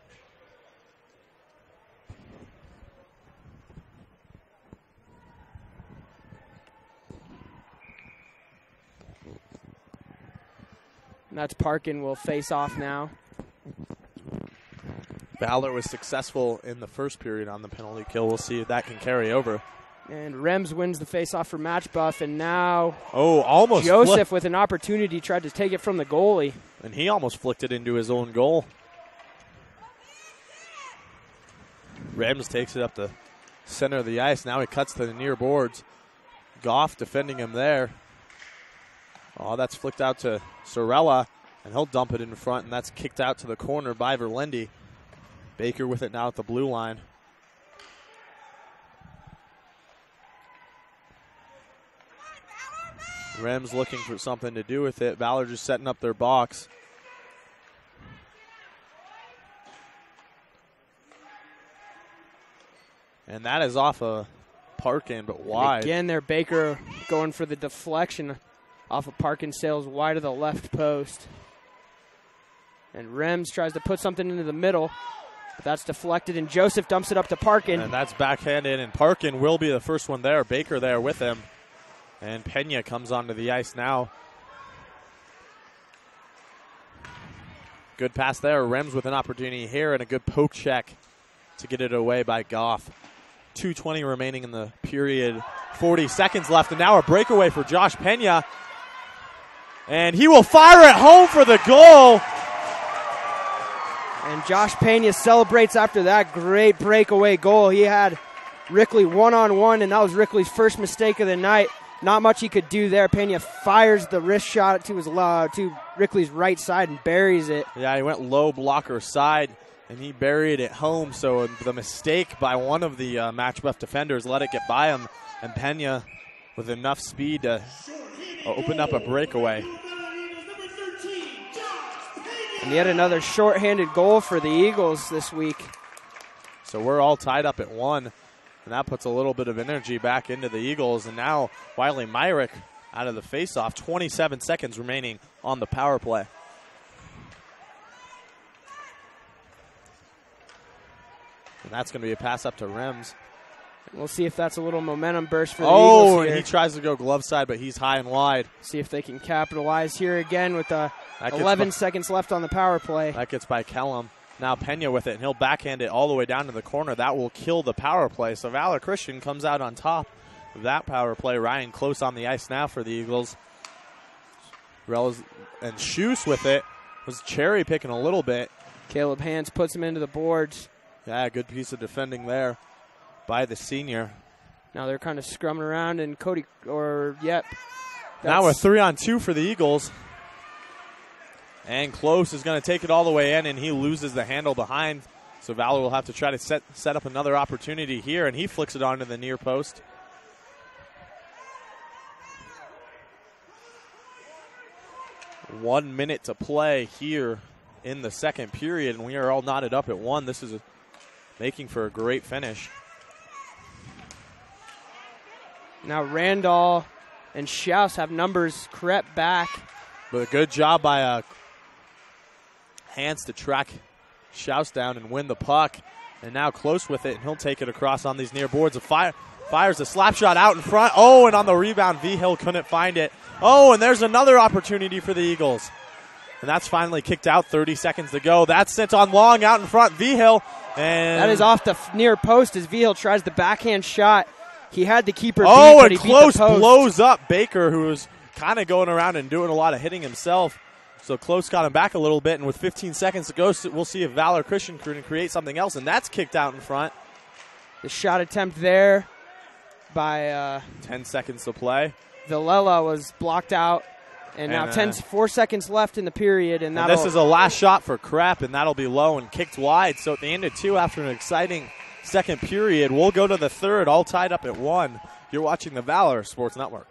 And that's Parkin will face off now. Valor was successful in the first period on the penalty kill. We'll see if that can carry over. And Rems wins the face-off for Machebeuf, and now almost Joseph with an opportunity tried to take it from the goalie. And he almost flicked it into his own goal. Rems takes it up the center of the ice. Now he cuts to the near boards. Goff defending him there. Oh, that's flicked out to Sorella, and he'll dump it in front, and that's kicked out to the corner by Verlendi. Baker with it now at the blue line. Rems looking for something to do with it. Valor just setting up their box. And that is off a Parkin, but wide. And again, there Baker going for the deflection off of Parkin, sails wide of the left post. And Rems tries to put something into the middle, but that's deflected, and Joseph dumps it up to Parkin. And that's backhanded, and Parkin will be the first one there. Baker there with him. And Pena comes onto the ice now. Good pass there. Rems with an opportunity here, and a good poke check to get it away by Goff. 2:20 remaining in the period. 40 seconds left, and now a breakaway for Josh Pena. And he will fire it home for the goal. And Josh Pena celebrates after that great breakaway goal. He had Rickley one-on-one, and that was Rickley's first mistake of the night. Not much he could do there. Pena fires the wrist shot to Rickley's right side and buries it. Yeah, he went low blocker side, and he buried it home. So the mistake by one of the Machebeuf defenders let it get by him, and Pena with enough speed to open up a breakaway. And yet another shorthanded goal for the Eagles this week. So we're all tied up at 1, and that puts a little bit of energy back into the Eagles. And now Wiley Myrick out of the faceoff. 27 seconds remaining on the power play. And that's going to be a pass up to Rems. We'll see if that's a little momentum burst for the Eagles here. And he tries to go glove side, but he's high and wide. See if they can capitalize here again with 11 seconds left on the power play. That gets by Kellum. Now Pena with it, and he'll backhand it all the way down to the corner. That will kill the power play. So Valor Christian comes out on top of that power play. Ryan close on the ice now for the Eagles. And Schuss with it was cherry picking a little bit. Caleb Hans puts him into the boards. Yeah, good piece of defending there by the senior. Now they're kind of scrumming around, and Now a 3-on-2 for the Eagles. And Close is going to take it all the way in, and he loses the handle behind. So Valor will have to try to set up another opportunity here, and he flicks it onto the near post. One minute to play here in the second period, and we are all knotted up at 1. This is making for a great finish. Now Randall and Schaus have numbers crept back. But a good job by Hans to track Schaus down and win the puck. And now Close with it, and he'll take it across on these near boards. A Fires a slap shot out in front. Oh, and on the rebound, V-Hill couldn't find it. Oh, and there's another opportunity for the Eagles. And that's finally kicked out, 30 seconds to go. That's sent on long out in front, V-Hill. And that is off the near post as V-Hill tries the backhand shot. He had the keeper beat, oh, but and he close beat the post. blows up Baker, who was kind of going around and doing a lot of hitting himself. So Close got him back a little bit, and with 15 seconds to go, we'll see if Valor Christian can create something else, and that's kicked out in front. The shot attempt there by 10 seconds to play. Villela was blocked out, and now 4 seconds left in the period. And this is a last shot for Krepp, and that'll be low and kicked wide. So at the end of 2, after an exciting second period, we'll go to the third, all tied up at 1. You're watching the Valor Sports Network.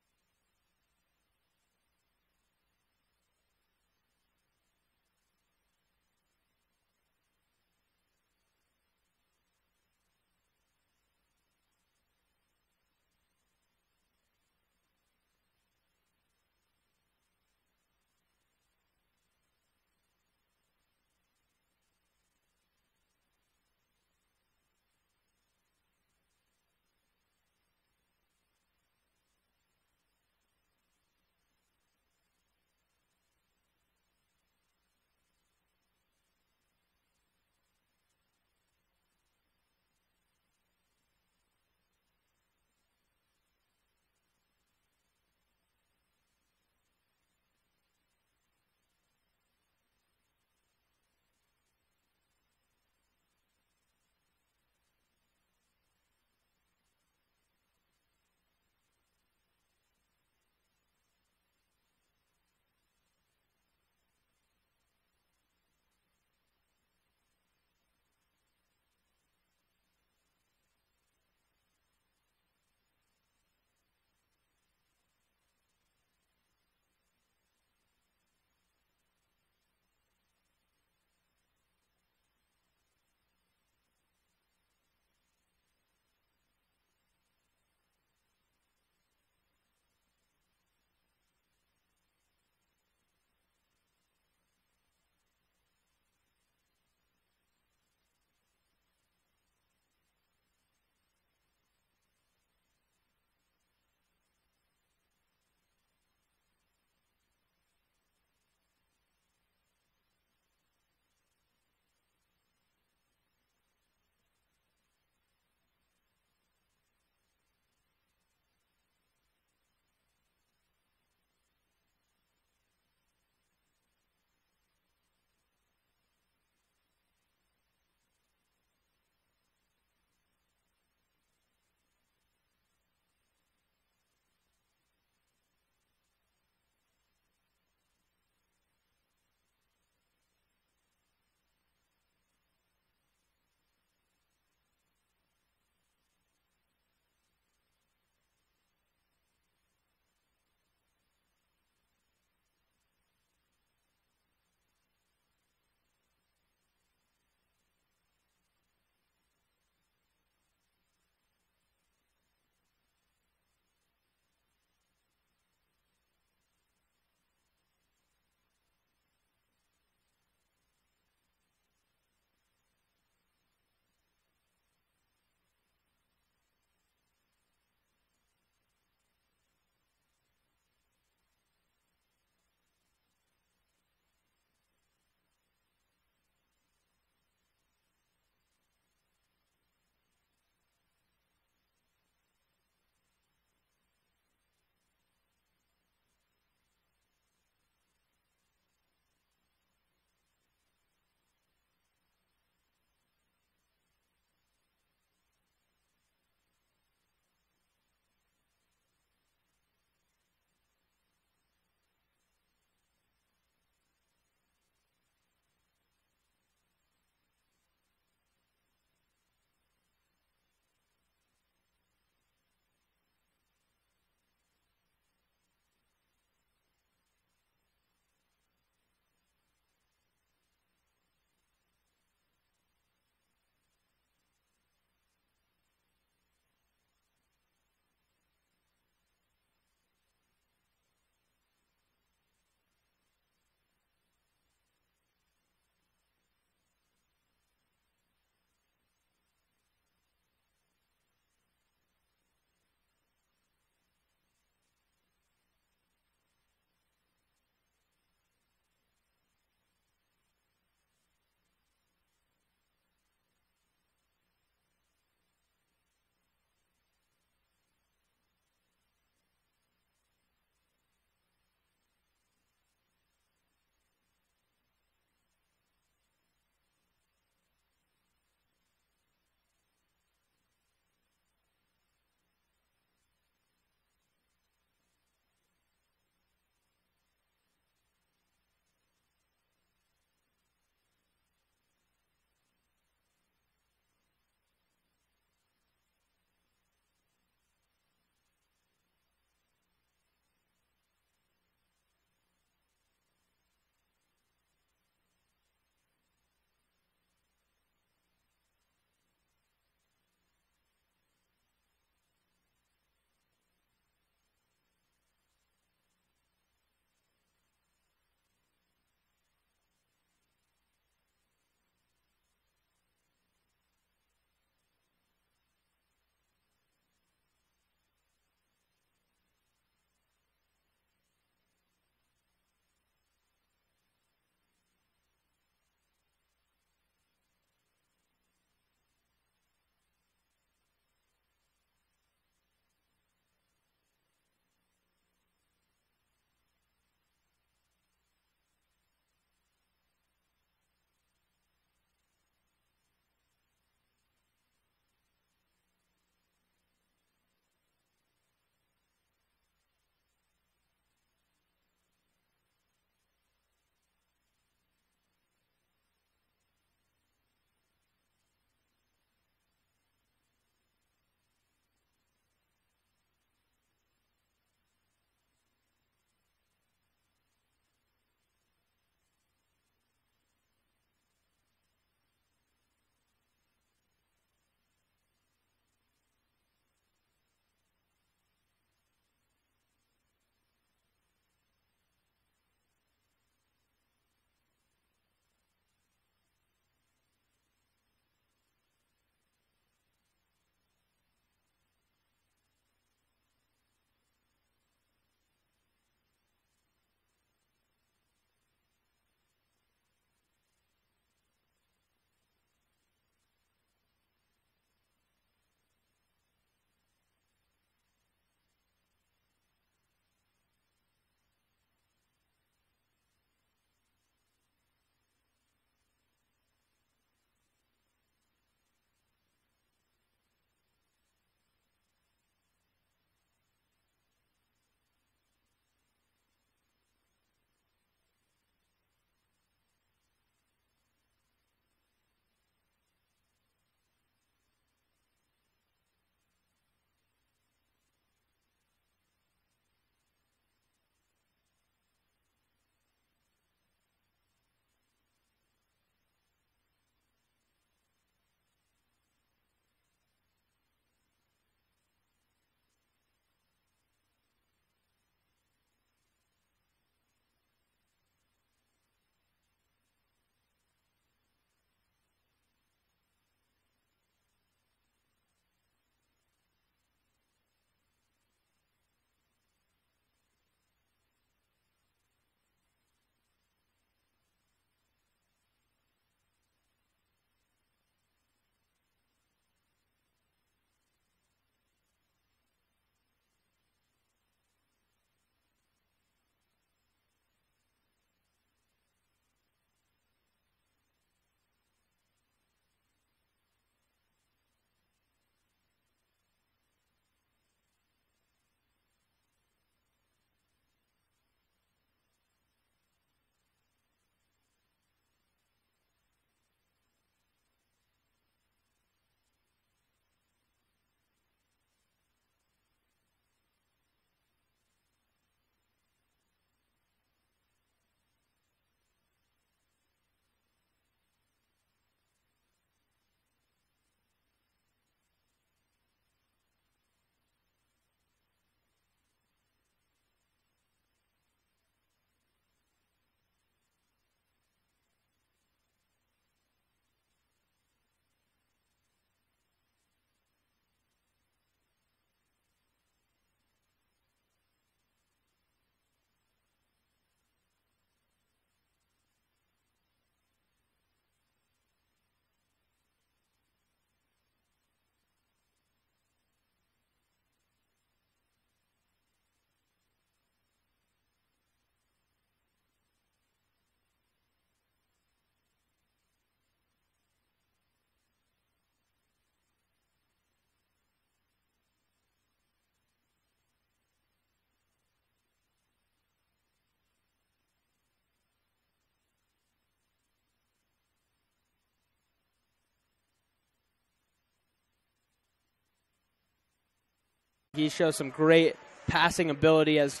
He shows some great passing ability, has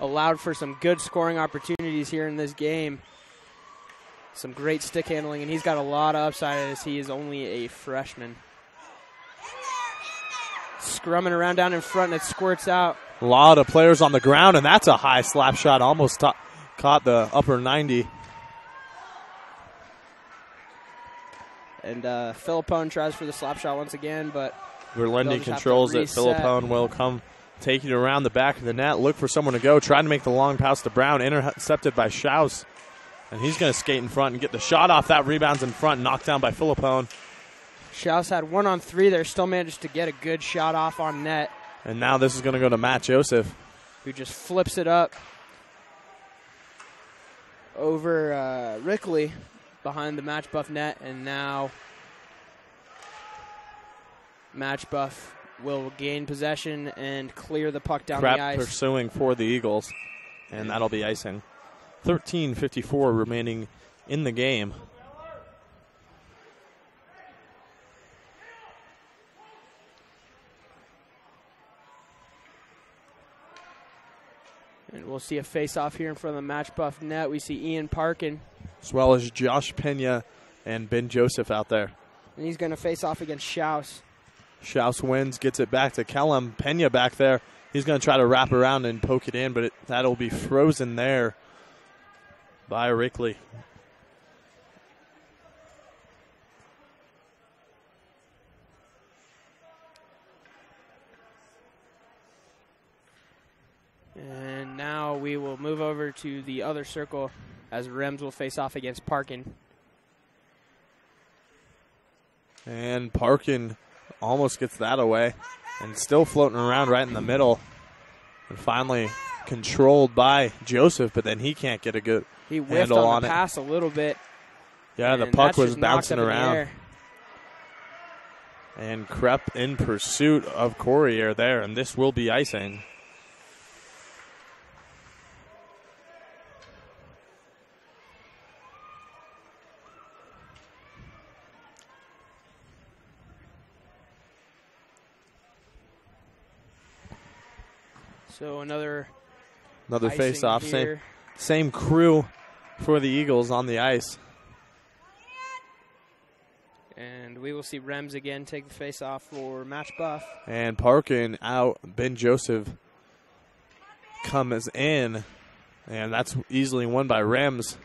allowed for some good scoring opportunities here in this game. Some great stick handling, and he's got a lot of upside as he is only a freshman. Scrumming around down in front, and it squirts out. A lot of players on the ground, and that's a high slap shot. Almost caught the upper 90. And Philippone tries for the slap shot once again, but Verlendi controls it. Philippone will come taking it around the back of the net. Look for someone to go. Trying to make the long pass to Brown. Intercepted by Schaus. And he's going to skate in front and get the shot off. That rebounds in front. Knocked down by Philippone. Schaus had 1-on-3 there. Still managed to get a good shot off on net. And now this is going to go to Machebeuf, who just flips it up over Rickley behind the Machebeuf net. And now Machebeuf will gain possession and clear the puck down the ice. Pursuing for the Eagles, and that'll be icing. 13:54 remaining in the game. And we'll see a face-off here in front of the Machebeuf net. We see Ian Parkin. As well as Josh Pena and Ben Joseph out there. And he's going to face off against Schaus. Schaus wins, gets it back to Kellum. Pena back there. He's going to try to wrap around and poke it in, but that'll be frozen there by Rickley. And now we will move over to the other circle as Rems will face off against Parkin. And Parkin almost gets that away and still floating around right in the middle. And finally controlled by Joseph, but then he can't get a good handle on it. He whiffed on the pass a little bit. Yeah, the puck was bouncing around. And Krepp in pursuit of Courier there, and this will be icing. So another face-off. Same crew for the Eagles on the ice. And we will see Rems again take the face-off for Machebeuf. And Parkin out. Ben Joseph comes in. And that's easily won by Rems.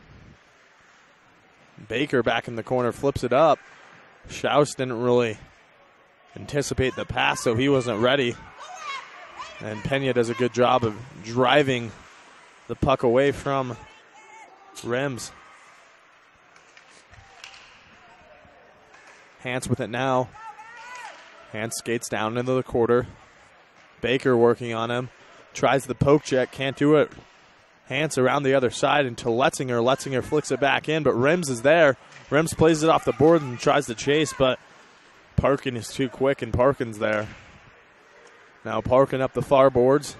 Baker back in the corner flips it up. Schaus didn't really anticipate the pass, so he wasn't ready. And Pena does a good job of driving the puck away from Rems. Hance with it now. Hance skates down into the quarter. Baker working on him. Tries the poke check, can't do it. Hance around the other side into Letzinger. Letzinger flicks it back in, but Rems is there. Rems plays it off the board and tries to chase, but Parkin is too quick, and Parkin's there. Now Parkin up the far boards.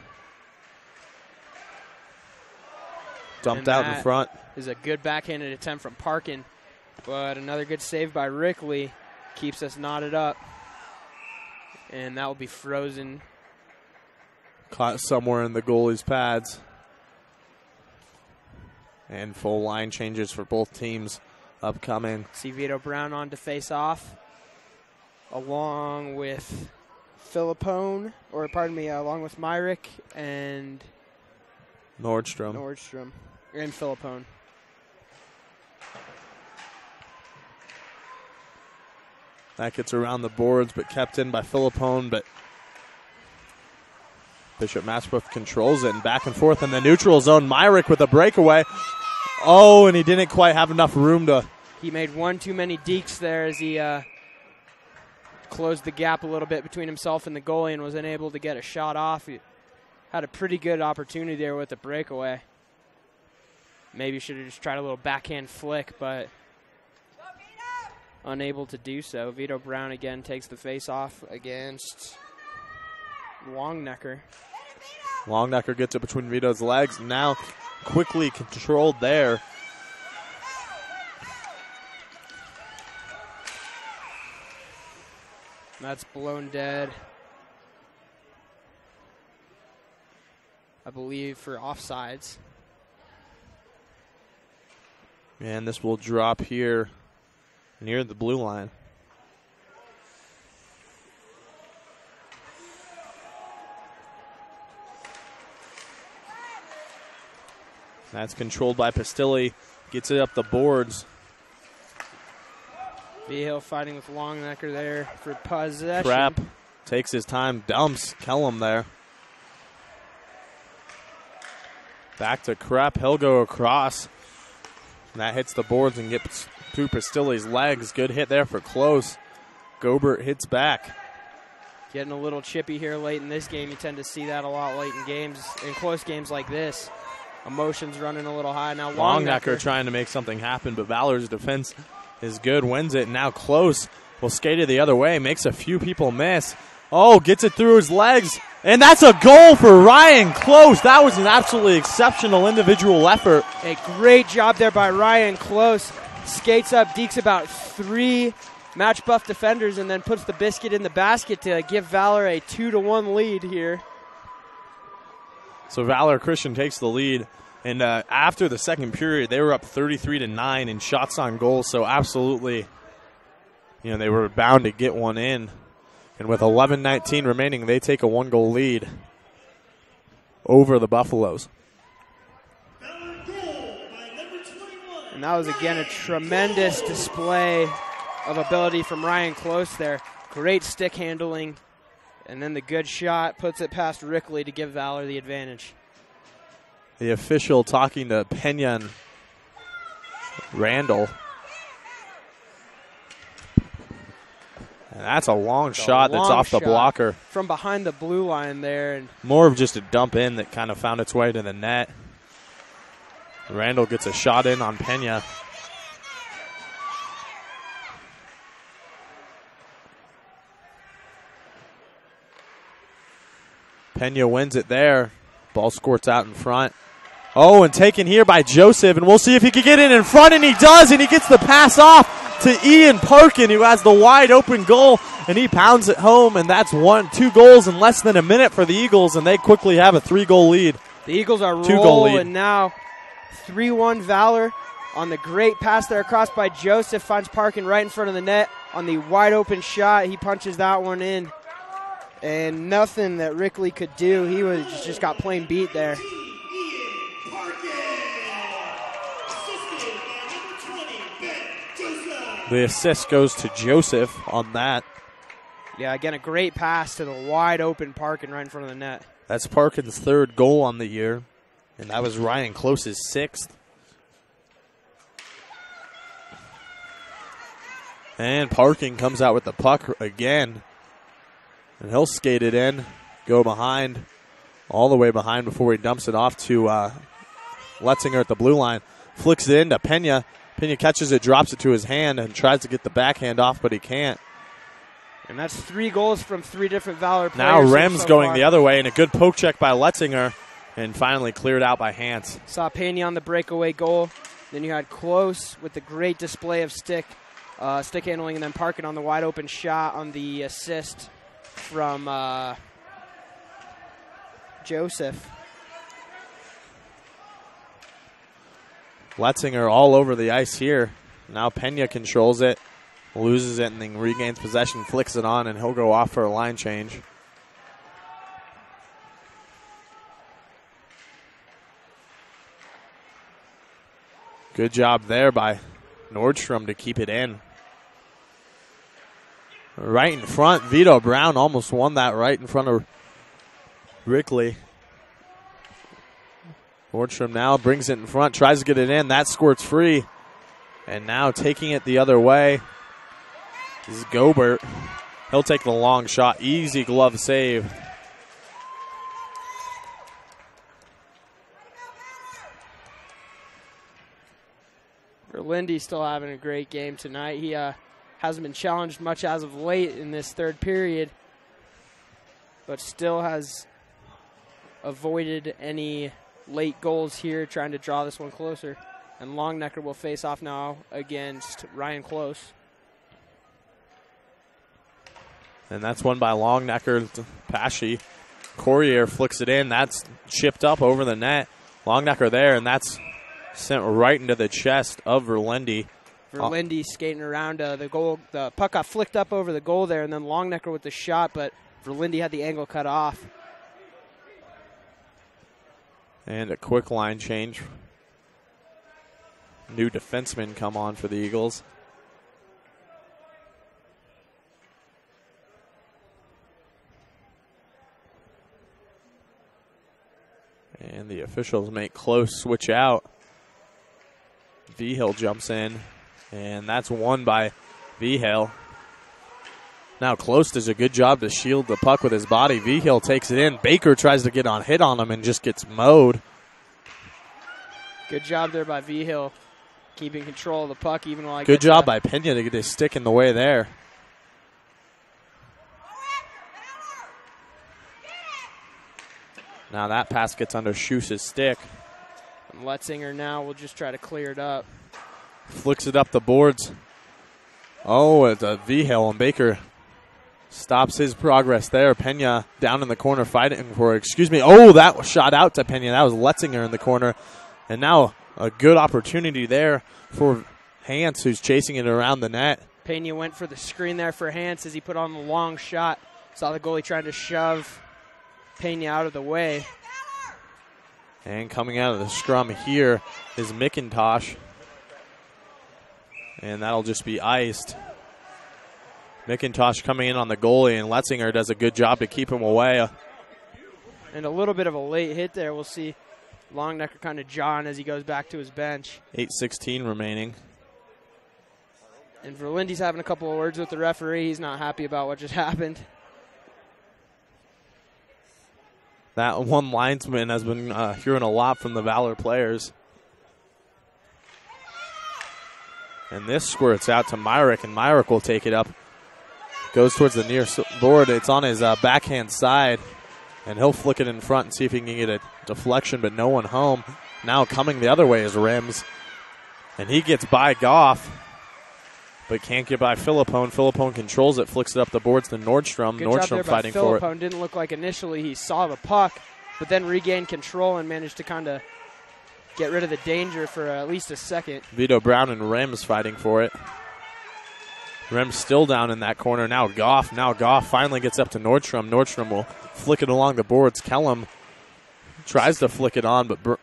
Dumped out in front. Is a good backhanded attempt from Parkin, but another good save by Rickley keeps us knotted up. And that will be frozen. Caught somewhere in the goalie's pads. And full line changes for both teams upcoming. See Vito Brown on to face off, along with Philippone, or pardon me, along with Myrick and Nordstrom. And Philippone. That gets around the boards, but kept in by Philippone, but Bishop Machebeuf controls it, and back and forth in the neutral zone. Myrick with a breakaway. Oh, and he didn't quite have enough room to. He made one too many dekes there as he closed the gap a little bit between himself and the goalie and was unable to get a shot off. He had a pretty good opportunity there with the breakaway. Maybe should have just tried a little backhand flick, but unable to do so. Vito Brown again takes the face-off against Longnecker. Longnecker gets it between Vito's legs. Now quickly controlled there. That's blown dead. believe, for offsides. And this will drop here near the blue line. That's controlled by Pastilli. Gets it up the boards. Vigil fighting with Longnecker there for possession. Trapp takes his time, dumps Kellum there. Back to Krepp. He'll go across. And that hits the boards and gets through Pastilli's legs. Good hit there for Close. Gobert hits back. Getting a little chippy here late in this game. You tend to see that a lot late in games, in close games like this. Emotions running a little high. Now Longnecker trying to make something happen, but Valor's defense is good, wins it. Now Close will skate it the other way, makes a few people miss. Oh, gets it through his legs, and that's a goal for Ryan Close. That was an absolutely exceptional individual effort. A great job there by Ryan Close. Skates up, dekes about 3 Machebeuf defenders, and then puts the biscuit in the basket to give Valor a 2-1 lead here. So Valor Christian takes the lead, and after the second period, they were up 33-9 in shots on goal. So absolutely, they were bound to get one in. And with 11:19 remaining, they take a 1-goal lead over the Buffaloes. And that was again a tremendous display of ability from Ryan Close there. Great stick handling. And then the good shot puts it past Rickley to give Valor the advantage. The official talking to Pena and Randall. And that's a long shot that's off the blocker. From behind the blue line there. And more of just a dump in that kind of found its way to the net. Randall gets a shot in on Pena. Pena wins it there. Ball squirts out in front. Oh, and taken here by Joseph, and we'll see if he can get in front, and he does, and he gets the pass off to Ian Parkin, who has the wide open goal, and he pounds it home, and that's 2 goals in less than a minute for the Eagles, and they quickly have a 3-goal lead. The Eagles are rolling now. 3-1 Valor on the great pass there across by Joseph, finds Parkin right in front of the net on the wide open shot. He punches that one in. And nothing that Rickley could do. He was just got plain beat there. The assist goes to Joseph on that. Yeah, again, a great pass to the wide open Parkin right in front of the net. That's Parkin's 3rd goal on the year, and that was Ryan Close's 6th. And Parkin comes out with the puck again. And he'll skate it in, go behind, all the way behind before he dumps it off to Letzinger at the blue line. Flicks it into Pena. Pena catches it, drops it to his hand, and tries to get the backhand off, but he can't. And that's 3 goals from 3 different Valor players. Now Rem's going the other way, and a good poke check by Letzinger, and finally cleared out by Hans. Saw Pena on the breakaway goal. Then you had Close with the great display of stick handling, and then Parkin on the wide open shot on the assist from Joseph. Letzinger all over the ice here. Now Pena controls it, loses it, and then regains possession, flicks it on, and he'll go off for a line change. Good job there by Nordstrom to keep it in. Right in front, Vito Brown almost won that right in front of Rickley. Nordstrom now brings it in front, tries to get it in. That squirts free. And now taking it the other way is Gobert. He'll take the long shot. Easy glove save. Lindy's still having a great game tonight. He hasn't been challenged much as of late in this 3rd period, but still has avoided any late goals here, trying to draw this one closer. And Longnecker will face off now against Ryan Close. And that's won by Longnecker to Pesci. Courier flicks it in. That's chipped up over the net. Longnecker there, and that's sent right into the chest of Verlinde. Verlinde skating around the goal. The puck got flicked up over the goal there, and then Longnecker with the shot, but Verlinde had the angle cut off. And a quick line change. New defenseman come on for the Eagles. And the officials make close switch out. Vigil jumps in, and that's won by Vigil. Now Close does a good job to shield the puck with his body. Vigil takes it in. Baker tries to get on hit on him and just gets mowed. Good job there by Vigil, keeping control of the puck even while good job by Pena to get his stick in the way there. Now that pass gets under Schuss's stick. And Letzinger now will just try to clear it up. Flicks it up the boards. Oh, it's a Vigil, and Baker stops his progress there. Pena down in the corner fighting for it. Oh, that was shot out to Pena. That was Letzinger in the corner. And now a good opportunity there for Hans, who's chasing it around the net. Pena went for the screen there for Hans as he put on the long shot. Saw the goalie trying to shove Pena out of the way. And coming out of the scrum here is McIntosh. And that'll just be iced. McIntosh coming in on the goalie, and Letzinger does a good job to keep him away. And a little bit of a late hit there. We'll see Longnecker kind of jawing as he goes back to his bench. 8:16 remaining. And Verlinde's having a couple of words with the referee. He's not happy about what just happened. That one linesman has been hearing a lot from the Valor players. And this squirts out to Myrick, and Myrick will take it up. Goes towards the near board. It's on his backhand side, and he'll flick it in front and see if he can get a deflection, but no one home. Now coming the other way is Rims, and he gets by Goff, but can't get by Philippone. Philippone controls it, flicks it up the boards to Nordstrom. Good Nordstrom job there fighting by for it. Philippone. Didn't look like initially he saw the puck, but then regained control and managed to kind of get rid of the danger for at least a second. Vito Brown and Rims fighting for it. Rims still down in that corner. Now Goff finally gets up to Nordstrom. Nordstrom will flick it along the boards. Kellum tries to flick it on, but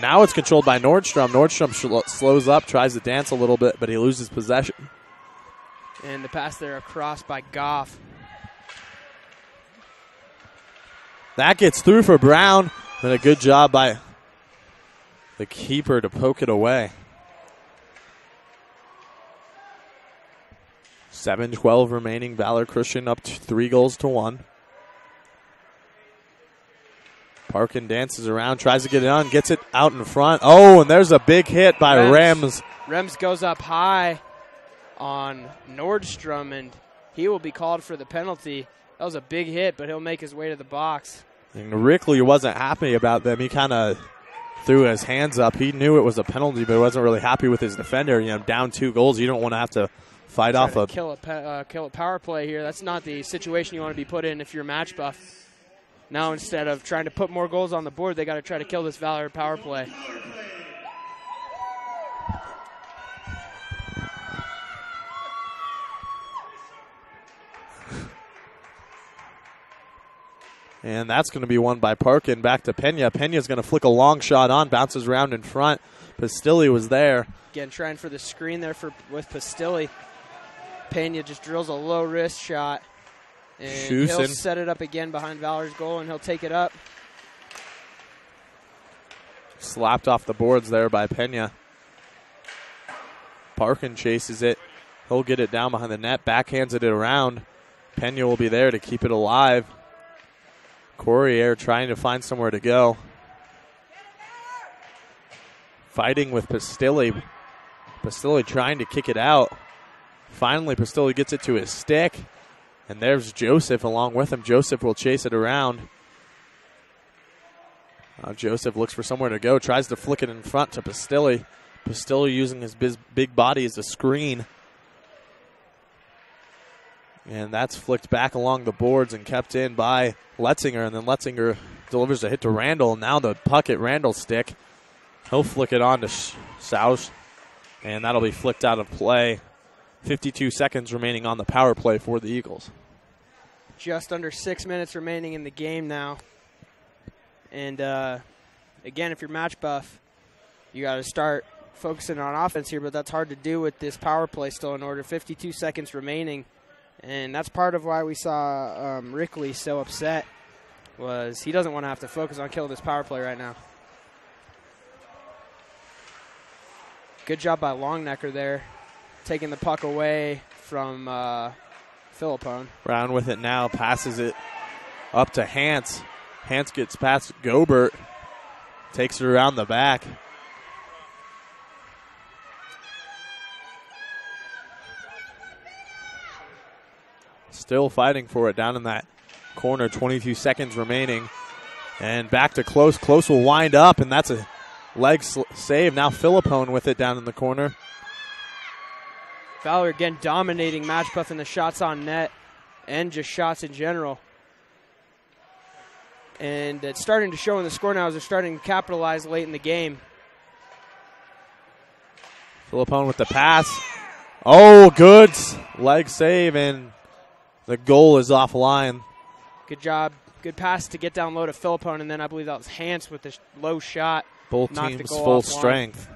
now it's controlled by Nordstrom. Nordstrom slows up, tries to dance a little bit, but he loses possession. And the pass there across by Goff. That gets through for Brown, and a good job by the keeper to poke it away. 7:12 remaining. Valor Christian up 3-1. Parkin dances around, tries to get it on, gets it out in front. Oh, and there's a big hit by Rems. Rems goes up high on Nordstrom, and he will be called for the penalty. That was a big hit, but he'll make his way to the box. And Rickley wasn't happy about them. He kind of threw his hands up. He knew it was a penalty, but wasn't really happy with his defender. Down 2 goals. You don't want to have to fight off a kill a power play here. That's not the situation you want to be put in if you're Machebeuf. Now instead of trying to put more goals on the board, they got to try to kill this Valor power play. And that's going to be won by Parkin. Back to Pena. Pena's going to flick a long shot on, bounces around in front. Pastilli was there. Again, trying for the screen there with Pastilli. Pena just drills a low wrist shot. And he'll set it up again behind Valor's goal, and he'll take it up. Slapped off the boards there by Pena. Parkin chases it. He'll get it down behind the net, backhands it around. Pena will be there to keep it alive. Courier trying to find somewhere to go. Fighting with Pastilli. Pastilli trying to kick it out. Finally, Pastilli gets it to his stick. And there's Joseph along with him. Joseph will chase it around. Joseph looks for somewhere to go. Tries to flick it in front to Pastilli. Pastilli using his big body as a screen. And that's flicked back along the boards and kept in by Letzinger. And then Letzinger delivers a hit to Randall. Now the puck at Randall's stick. He'll flick it on to South. And that'll be flicked out of play. 52 seconds remaining on the power play for the Eagles. Just under 6 minutes remaining in the game now. And again, if you're Machebeuf, you got to start focusing on offense here, but that's hard to do with this power play still in order. 52 seconds remaining. And that's part of why we saw Rickley so upset, was he doesn't want to have to focus on killing this power play right now. Good job by Longnecker there, taking the puck away from Philippone. Brown with it now, passes it up to Hans. Hans gets past Gobert, takes it around the back. Still fighting for it down in that corner, 22 seconds remaining. And back to Close. Close will wind up, and that's a leg save. Now Philippone with it down in the corner. Valor again dominating Machebeuf in the shots on net and just shots in general. And it's starting to show in the score now as they're starting to capitalize late in the game. Philippone with the pass. Oh, good leg save, and the goal is offline. Good job. Good pass to get down low to Philippone, and then I believe that was Hans with the low shot. Both teams full strength.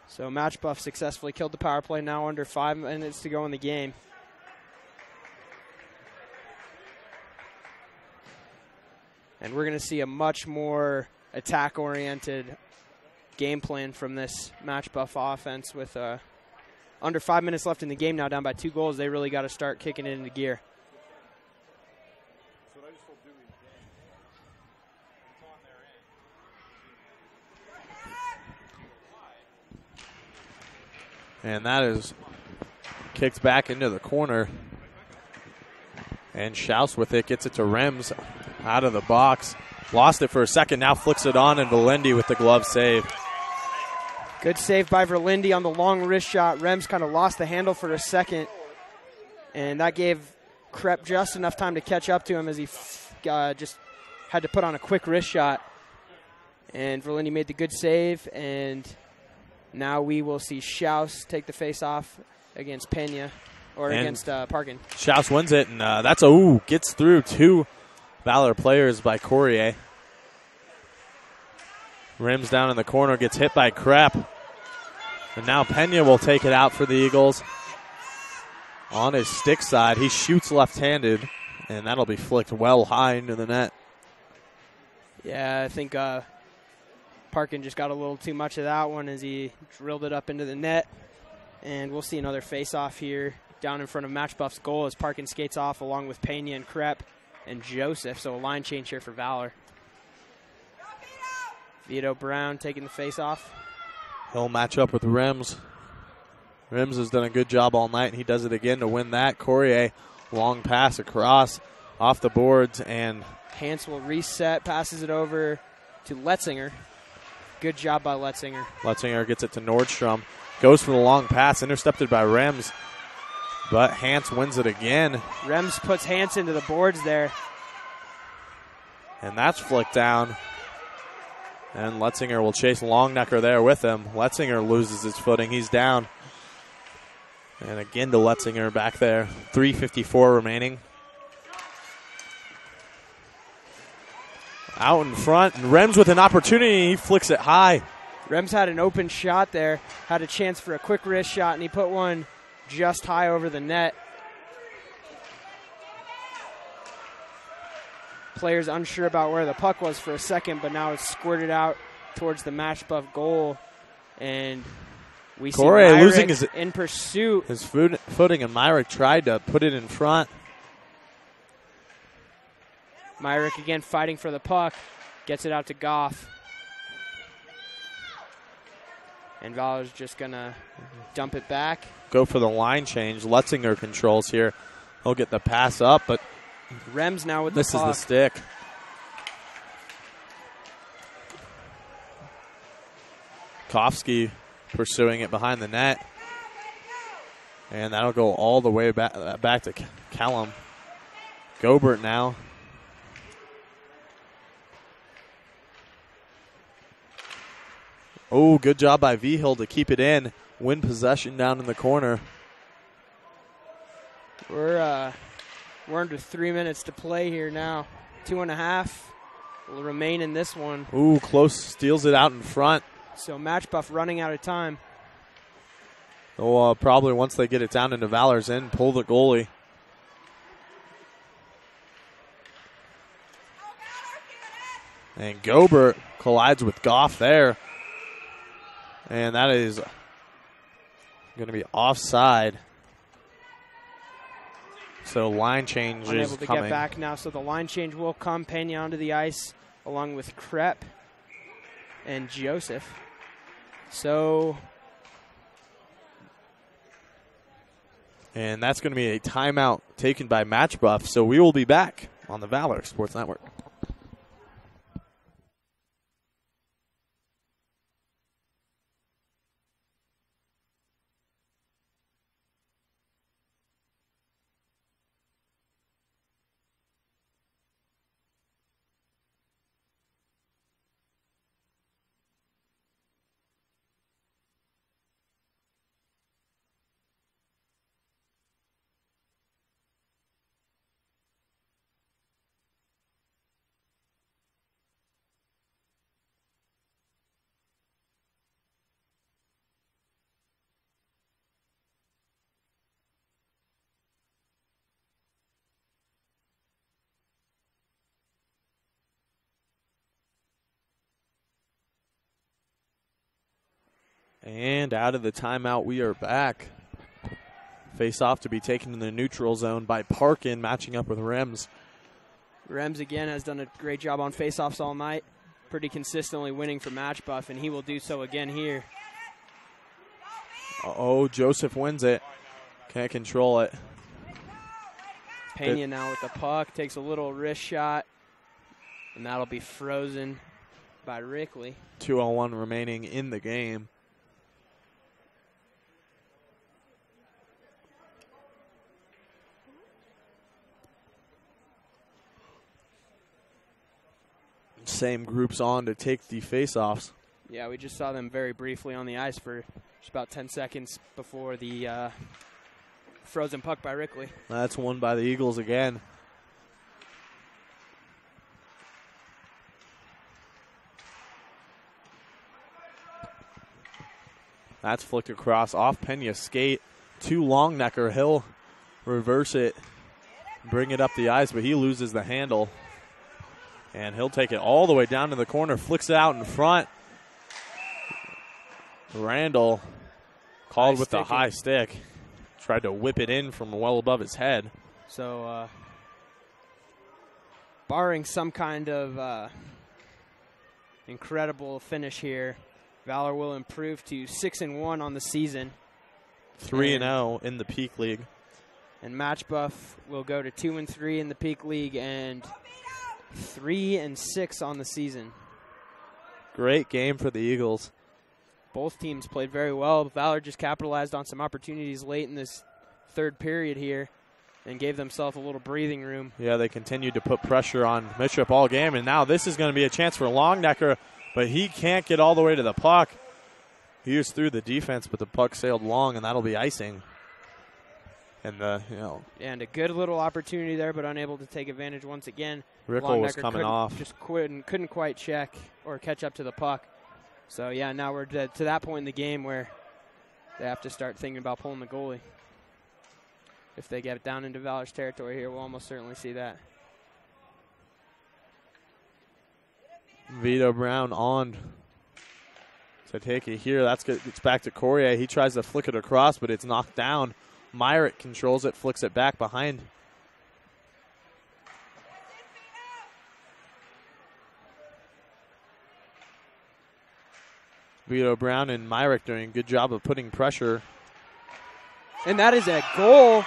So Machebeuf successfully killed the power play, now under 5 minutes to go in the game. And we're going to see a much more attack-oriented game plan from this Machebeuf offense with under 5 minutes left in the game now, down by 2 goals. They really got to start kicking it into gear. And that is kicked back into the corner. And Schaus with it, gets it to Rems out of the box. Lost it for a second, now flicks it on, and Verlinde with the glove save. Good save by Verlinde on the long wrist shot. Rems kind of lost the handle for a second, and that gave Krepp just enough time to catch up to him as he just had to put on a quick wrist shot. And Verlinde made the good save, and now we will see Schaus take the face-off against Pena, or and against Parkin. Schaus wins it, and gets through 2 Valor players by Courier. Rims down in the corner, gets hit by Krepp. And now Pena will take it out for the Eagles. On his stick side, he shoots left-handed, and that'll be flicked well high into the net. Yeah, I think Parkin just got a little too much of that one as he drilled it up into the net. And we'll see another face-off here down in front of Machebeuf's goal as Parkin skates off along with Pena and Krepp and Joseph. So a line change here for Valor. Vito Brown taking the face-off. He'll match up with Rims. Rims has done a good job all night, and he does it again to win that. Courier, long pass across, off the boards, and Hans will reset, passes it over to Letzinger. Good job by Letzinger. Letzinger gets it to Nordstrom. Goes for the long pass, intercepted by Rems, but Hans wins it again. Rems puts Hans into the boards there. And that's flicked down. And Letzinger will chase Longnecker there with him. Letzinger loses his footing. He's down. And again to Letzinger back there. 3:54 remaining. Out in front, and Rems with an opportunity. He flicks it high. Rems had an open shot there, had a chance for a quick wrist shot, and he put one just high over the net. Players unsure about where the puck was for a second, but now it's squirted out towards the Machebeuf goal. And we see Myrick losing his in pursuit. His footing, and Myrick tried to put it in front. Myrick again fighting for the puck. Gets it out to Goff. And Valor's just going to dump it back. Go for the line change. Letzinger controls here. He'll get the pass up, but Rems now with the puck. This is the stick. Kofsky pursuing it behind the net. And that'll go all the way back to Callum. Gobert now. Oh, good job by Vigil to keep it in. Win possession down in the corner. We're under 3 minutes to play here now. 2.5 will remain in this one. Ooh, close. Steals it out in front. So Machebeuf running out of time. They'll probably, once they get it down into Valor's end, pull the goalie. And Gobert collides with Goff there. And that is going to be offside. So line change is coming. Unable to get back now, so the line change will come. Pena onto the ice along with Krepp and Joseph. So... And that's going to be a timeout taken by Machebeuf. So we will be back on the Valor Sports Network. And out of the timeout, we are back. Face-off to be taken in the neutral zone by Parkin, matching up with Rems. Rems, again, has done a great job on face-offs all night. Pretty consistently winning for Machebeuf, and he will do so again here. Oh, Joseph wins it. Can't control it. Pena now with the puck. Takes a little wrist shot, and that'll be frozen by Rickley. 2:01 remaining in the game. Same groups on to take the face-offs. Yeah, we just saw them very briefly on the ice for just about 10 seconds before the frozen puck by Rickley. That's won by the Eagles again. That's flicked across off Pena's skate to Longnecker. He'll reverse it, bring it up the ice, but he loses the handle. And he'll take it all the way down to the corner, flicks it out in front. Randall called with the high stick. Tried to whip it in from well above his head. So, barring some kind of incredible finish here, Valor will improve to 6-1 on the season. 3-0 in the Peak League. And Machebeuf will go to 2-3 in the Peak League and 3-6 on the season. Great game for the Eagles. Both teams played very well. Valor just capitalized on some opportunities late in this third period here and gave themselves a little breathing room. Yeah, they continued to put pressure on Machebeuf all game, and now this is going to be a chance for Longnecker, but he can't get all the way to the puck. He was through the defense, but the puck sailed long, and that'll be icing. And and a good little opportunity there, but unable to take advantage once again. Rickle was coming off. Just couldn't quite check or catch up to the puck. So, yeah, now we're to that point in the game where they have to start thinking about pulling the goalie. If they get down into Valor's territory here, we'll almost certainly see that. Vito Brown on to take it here. That's good. It's back to Corrier. He tries to flick it across, but it's knocked down. Myrick controls it, flicks it back behind. Vito Brown and Myrick doing a good job of putting pressure. And that is a goal,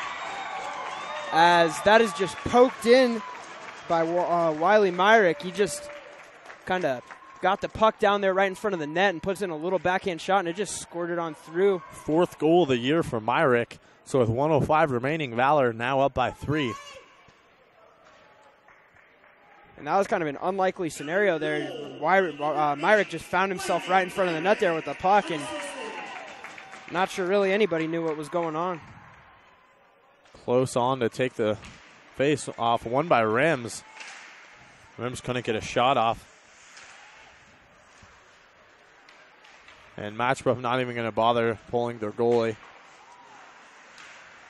as that is just poked in by Wiley Myrick. He just kind of got the puck down there right in front of the net and puts in a little backhand shot, and it just squirted on through. 4th goal of the year for Myrick. So with 1:05 remaining, Valor now up by 3. And that was kind of an unlikely scenario there. Myrick just found himself right in front of the net there with the puck, and not sure really anybody knew what was going on. Close on to take the face off, won by Rims. Rims couldn't get a shot off. And Machebeuf not even going to bother pulling their goalie.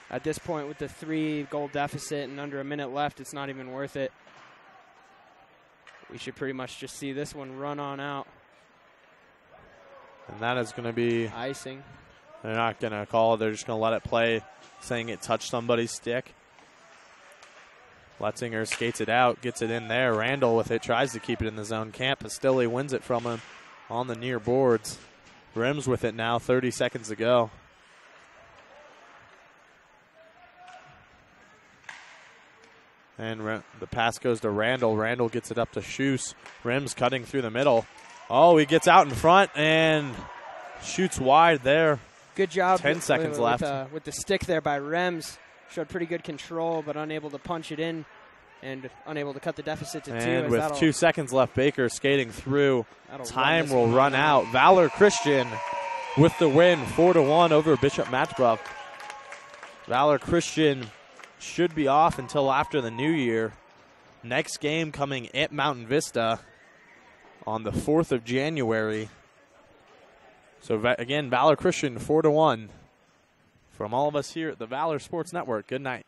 At this point, with the 3-goal deficit and under a minute left, it's not even worth it. We should pretty much just see this one run on out. And that is going to be icing. They're not going to call it. They're just going to let it play, saying it touched somebody's stick. Letzinger skates it out, gets it in there. Randall with it, tries to keep it in the zone. Can't, but still he wins it from him on the near boards. Rims with it now, 30 seconds to go. And the pass goes to Randall. Randall gets it up to Shoes. Rims cutting through the middle. Oh, he gets out in front and shoots wide there. Good job. 10 seconds left. With the stick there by Rems. Showed pretty good control, but unable to punch it in and unable to cut the deficit to 2. And with 2 seconds left, Baker skating through. Time will run out. Valor Christian with the win, 4-1 over Bishop Machebeuf. Valor Christian should be off until after the new year. Next game coming at Mountain Vista on the 4th of January. So again, Valor Christian 4-1. From all of us here at the Valor Sports Network, good night.